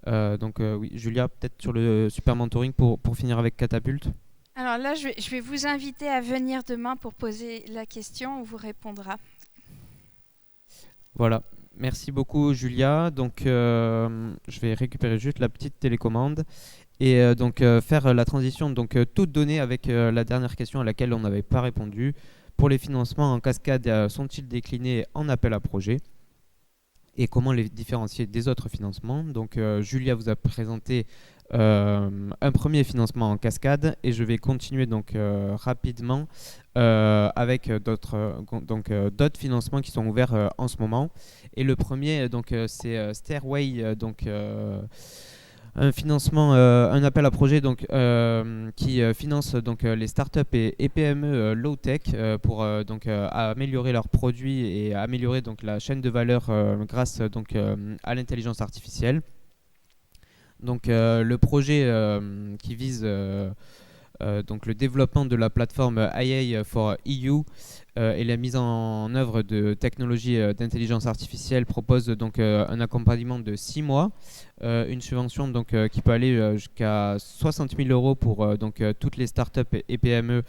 Donc oui, Julia, peut-être sur le super mentoring pour finir avec Catapulte. Alors là, je vais vous inviter à venir demain pour poser la question, on vous répondra. Voilà, merci beaucoup Julia. Donc je vais récupérer juste la petite télécommande et donc faire la transition, donc toutes données avec la dernière question à laquelle on n'avait pas répondu. Pour les financements en cascade, sont-ils déclinés en appel à projet ? Et comment les différencier des autres financements ? Donc Julia vous a présenté un premier financement en cascade et je vais continuer donc rapidement avec d'autres financements qui sont ouverts en ce moment. Et le premier donc c'est Stairway, donc un financement, un appel à projet donc, qui finance donc, les startups et PME low tech pour améliorer leurs produits et améliorer donc, la chaîne de valeur grâce donc, à l'intelligence artificielle. Donc le projet qui vise donc le développement de la plateforme IA for EU et la mise en œuvre de technologies d'intelligence artificielle propose donc un accompagnement de 6 mois, une subvention donc, qui peut aller jusqu'à 60 000 euros pour donc, toutes les startups et PME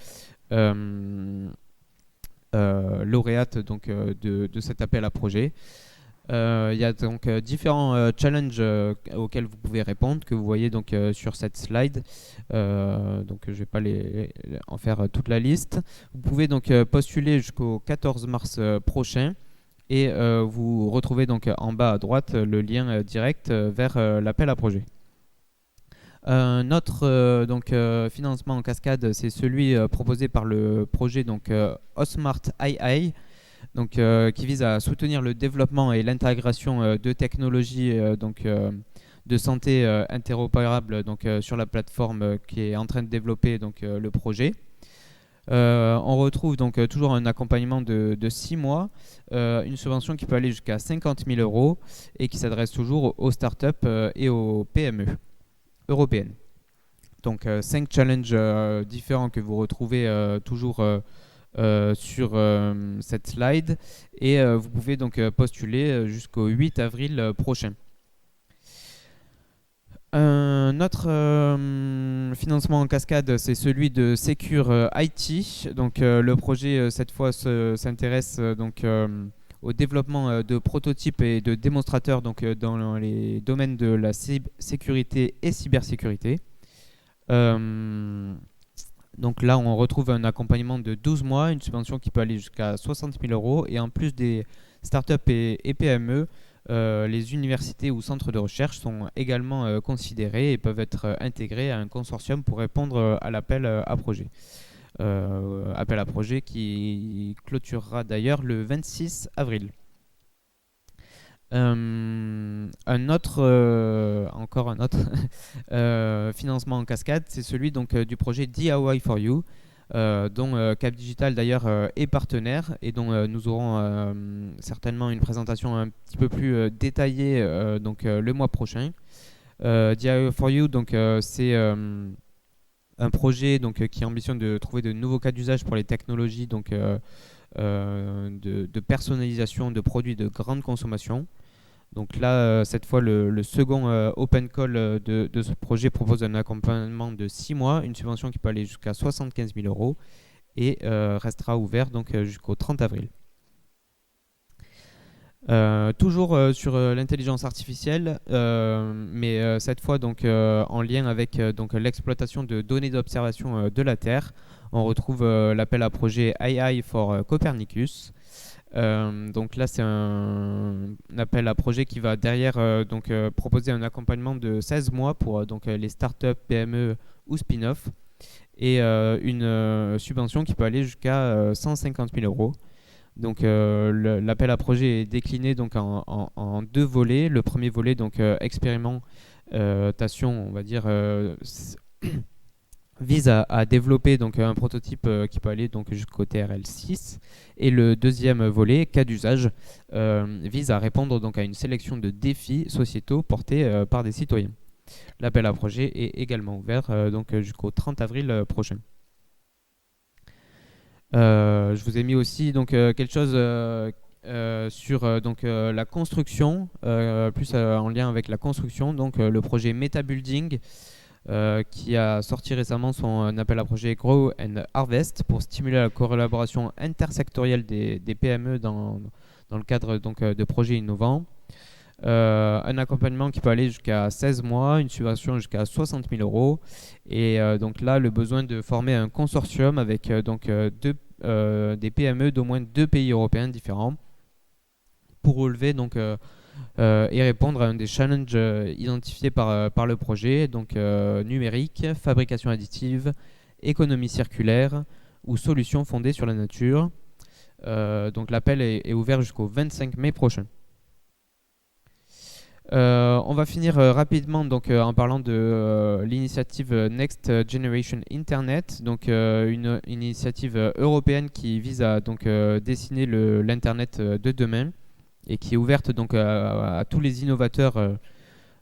lauréates donc, de cet appel à projet. Il y a donc différents challenges auxquels vous pouvez répondre, que vous voyez donc sur cette slide. Donc je ne vais pas en faire toute la liste. Vous pouvez donc postuler jusqu'au 14 mars prochain et vous retrouvez donc en bas à droite le lien direct vers l'appel à projet. Notre financement en cascade, c'est celui proposé par le projet donc Osmart AI. Donc, qui vise à soutenir le développement et l'intégration de technologies de santé interopérables donc, sur la plateforme qui est en train de développer donc, le projet. On retrouve donc toujours un accompagnement de 6 mois, une subvention qui peut aller jusqu'à 50 000 euros et qui s'adresse toujours aux startups et aux PME européennes. Donc 5 challenges différents que vous retrouvez toujours sur cette slide et vous pouvez donc postuler jusqu'au 8 avril prochain. Un autre financement en cascade, c'est celui de Secure IT. Donc le projet cette fois s'intéresse au développement de prototypes et de démonstrateurs dans les domaines de la sécurité et cybersécurité. Donc là, on retrouve un accompagnement de 12 mois, une subvention qui peut aller jusqu'à 60 000 euros. Et en plus des startups et PME, les universités ou centres de recherche sont également considérés et peuvent être intégrés à un consortium pour répondre à l'appel à projet. Appel à projet qui clôturera d'ailleurs le 26 avril. Encore un autre financement en cascade, c'est celui du projet DIY for You, dont Cap Digital d'ailleurs est partenaire et dont nous aurons certainement une présentation un petit peu plus détaillée le mois prochain. DIY for You, c'est un projet qui ambitionne de trouver de nouveaux cas d'usage pour les technologies de personnalisation de produits de grande consommation. Donc là, cette fois, le second Open Call de ce projet propose un accompagnement de 6 mois, une subvention qui peut aller jusqu'à 75 000 euros et restera ouvert jusqu'au 30 avril. Toujours sur l'intelligence artificielle, mais cette fois en lien avec l'exploitation de données d'observation de la Terre. On retrouve l'appel à projet AI for Copernicus. Donc là, c'est un appel à projet qui va derrière proposer un accompagnement de 16 mois pour les startups, PME ou spin-off et une subvention qui peut aller jusqu'à 150 000 euros. Donc l'appel à projet est décliné en deux volets. Le premier volet, expérimentation, on va dire, vise à développer un prototype qui peut aller jusqu'au TRL6. Et le deuxième volet, cas d'usage, vise à répondre à une sélection de défis sociétaux portés par des citoyens. L'appel à projet est également ouvert jusqu'au 30 avril prochain. Je vous ai mis aussi quelque chose sur la construction, plus en lien avec la construction, le projet MetaBuilding, qui a sorti récemment son appel à projet Grow and Harvest pour stimuler la collaboration intersectorielle des PME dans le cadre de projets innovants. Un accompagnement qui peut aller jusqu'à 16 mois, une subvention jusqu'à 60 000 euros. Et là, le besoin de former un consortium avec des PME d'au moins 2 pays européens différents pour relever et répondre à un des challenges identifiés par le projet, numérique, fabrication additive, économie circulaire ou solutions fondées sur la nature. L'appel est ouvert jusqu'au 25 mai prochain. On va finir rapidement en parlant de l'initiative Next Generation Internet, une initiative européenne qui vise à dessiner l'Internet de demain et qui est ouverte à tous les innovateurs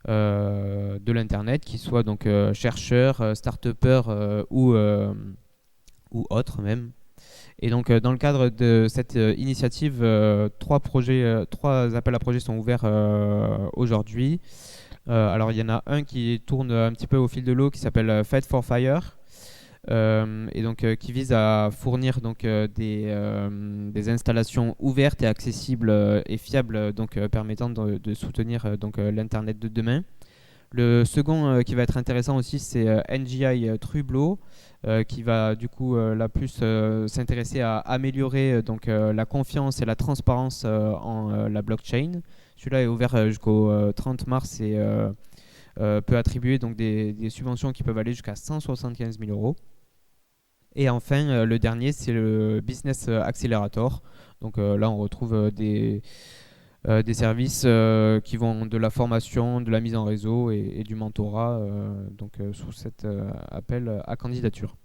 de l'Internet, qu'ils soient chercheurs, start-upers ou autres même. Et dans le cadre de cette initiative, 3 appels à projets sont ouverts aujourd'hui. Alors il y en a un qui tourne un petit peu au fil de l'eau qui s'appelle Fed for Fire et qui vise à fournir des installations ouvertes et accessibles et fiables permettant de soutenir l'Internet de demain. Le second qui va être intéressant aussi, c'est NGI Trublo, qui va du coup plus s'intéresser à améliorer la confiance et la transparence en la blockchain. Celui-là est ouvert jusqu'au 30 mars et peut attribuer des subventions qui peuvent aller jusqu'à 175 000 euros. Et enfin, le dernier, c'est le Business Accelerator. Là, on retrouve des services qui vont de la formation, de la mise en réseau et du mentorat sous cet appel à candidature.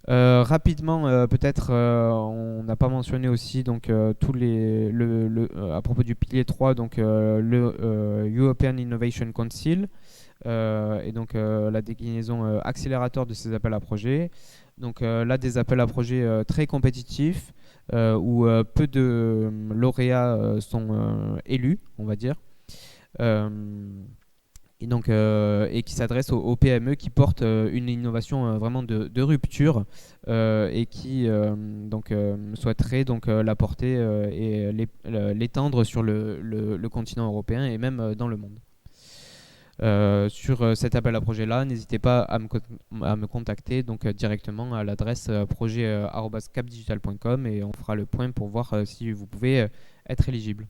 Rapidement, peut-être, on n'a pas mentionné aussi tous à propos du pilier 3, le European Innovation Council et la déclinaison accélérateur de ces appels à projets. Là, des appels à projets très compétitifs où peu de lauréats sont élus, on va dire. et qui s'adresse aux PME qui portent une innovation vraiment de rupture et qui souhaiteraient la porter et l'étendre sur le continent européen et même dans le monde. Sur cet appel à projet-là, n'hésitez pas à me contacter directement à l'adresse projet@capdigital.com et on fera le point pour voir si vous pouvez être éligible.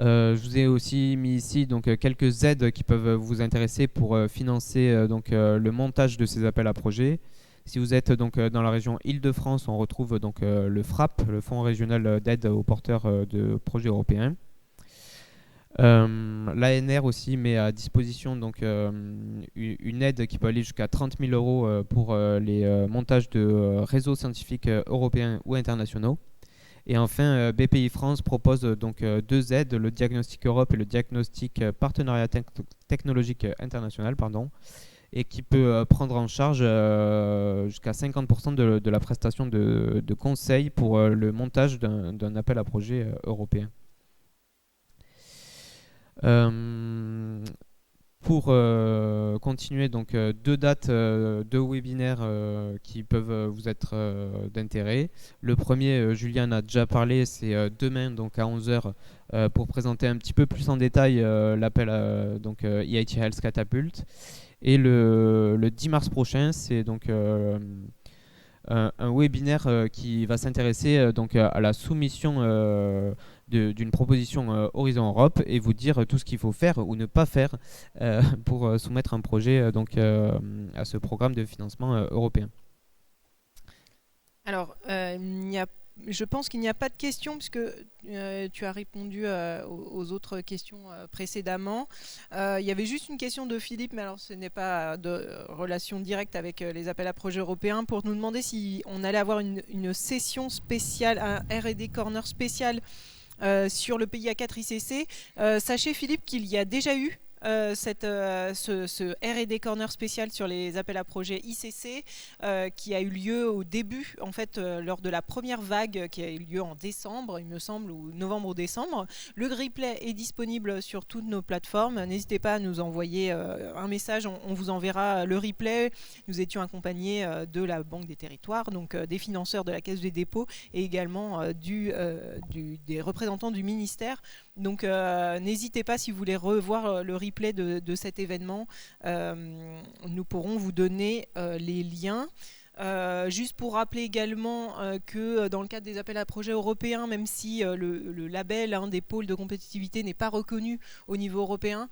Je vous ai aussi mis ici quelques aides qui peuvent vous intéresser pour financer le montage de ces appels à projets. Si vous êtes dans la région Île-de-France, on retrouve le FRAP, le Fonds régional d'aide aux porteurs de projets européens. L'ANR aussi met à disposition une aide qui peut aller jusqu'à 30 000 € pour les montages de réseaux scientifiques européens ou internationaux. Et enfin, BPI France propose deux aides, le Diagnostic Europe et le Diagnostic Partenariat Technologique International, et qui peut prendre en charge jusqu'à 50% de la prestation de conseil pour le montage d'un appel à projet européen. Pour continuer, deux dates, deux webinaires qui peuvent vous être d'intérêt. Le premier, Julien a déjà parlé, c'est demain à 11h pour présenter un petit peu plus en détail l'appel EIT Health Catapult. Et le 10 mars prochain, c'est un webinaire qui va s'intéresser à la soumission d'une proposition Horizon Europe et vous dire tout ce qu'il faut faire ou ne pas faire pour soumettre un projet à ce programme de financement européen. Alors, je pense qu'il n'y a pas de questions puisque tu as répondu aux autres questions précédemment. Il y avait juste une question de Philippe, mais alors ce n'est pas de relation directe avec les appels à projets européens, pour nous demander si on allait avoir une session spéciale, un R&D Corner spécial sur le PIA4 ICC. Sachez Philippe qu'il y a déjà eu ce R&D Corner spécial sur les appels à projets ICC qui a eu lieu au début, en fait, lors de la première vague qui a eu lieu en décembre, il me semble, ou novembre ou décembre. Le replay est disponible sur toutes nos plateformes. N'hésitez pas à nous envoyer un message, on vous enverra le replay. Nous étions accompagnés de la Banque des Territoires, donc des financeurs de la Caisse des dépôts et également des représentants du ministère. Donc n'hésitez pas, si vous voulez revoir le replay de cet événement, nous pourrons vous donner les liens. Juste pour rappeler également que dans le cadre des appels à projets européens, même si le label des pôles de compétitivité n'est pas reconnu au niveau européen,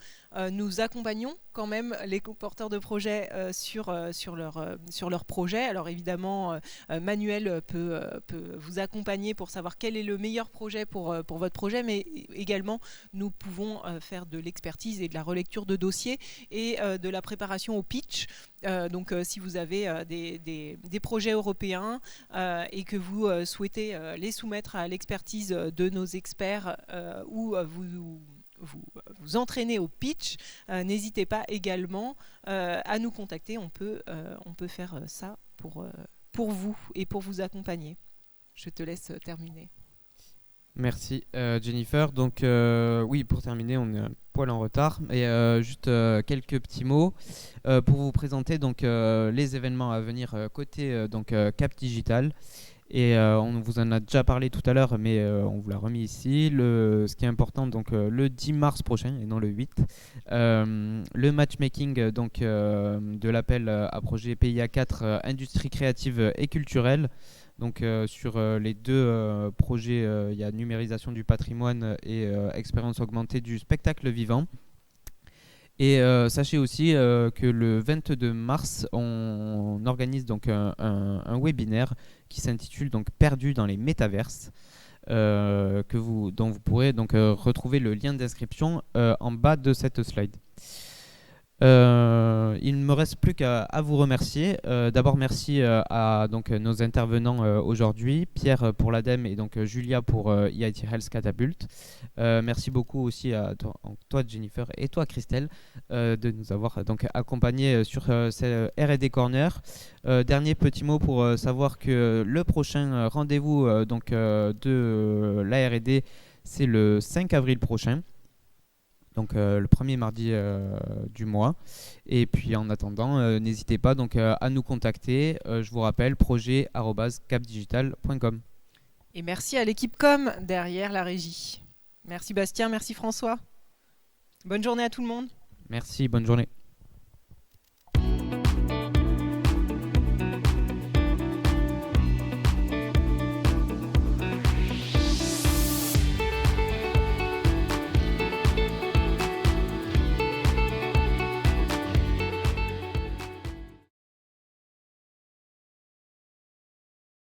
nous accompagnons quand même les porteurs de projets sur leur projet. Alors évidemment, Manuel peut vous accompagner pour savoir quel est le meilleur projet pour votre projet, mais également nous pouvons faire de l'expertise et de la relecture de dossiers et de la préparation au pitch. Donc si vous avez des projets européens et que vous souhaitez les soumettre à l'expertise de nos experts ou vous entraîner au pitch, n'hésitez pas également à nous contacter. On peut faire ça pour vous et pour vous accompagner. Je te laisse terminer. Merci Jennifer. Donc oui, pour terminer, on est un poil en retard, et juste quelques petits mots pour vous présenter les événements à venir côté Cap Digital. Et on vous en a déjà parlé tout à l'heure, mais on vous l'a remis ici. Ce qui est important, le 10 mars prochain, et non le 8, le matchmaking de l'appel à projet PIA4 Industrie créative et culturelle. Donc sur les deux projets, il y a numérisation du patrimoine et expérience augmentée du spectacle vivant. Et sachez aussi que le 22 mars, on organise un webinaire qui s'intitule Perdu dans les métaverses, dont vous pourrez retrouver le lien d'inscription en bas de cette slide. Il ne me reste plus qu'à vous remercier. D'abord, merci à nos intervenants aujourd'hui, Pierre pour l'ADEME et Julia pour EIT Health Catapult. Merci beaucoup aussi à toi Jennifer et toi Christelle de nous avoir accompagnés sur ce R&D Corner. Dernier petit mot pour savoir que le prochain rendez-vous de la R&D, c'est le 5 avril prochain. donc le premier mardi du mois. Et puis en attendant, n'hésitez pas donc à nous contacter. Je vous rappelle projet@capdigital.com. Et merci à l'équipe com derrière la régie. Merci Bastien, merci François. Bonne journée à tout le monde. Merci, bonne journée.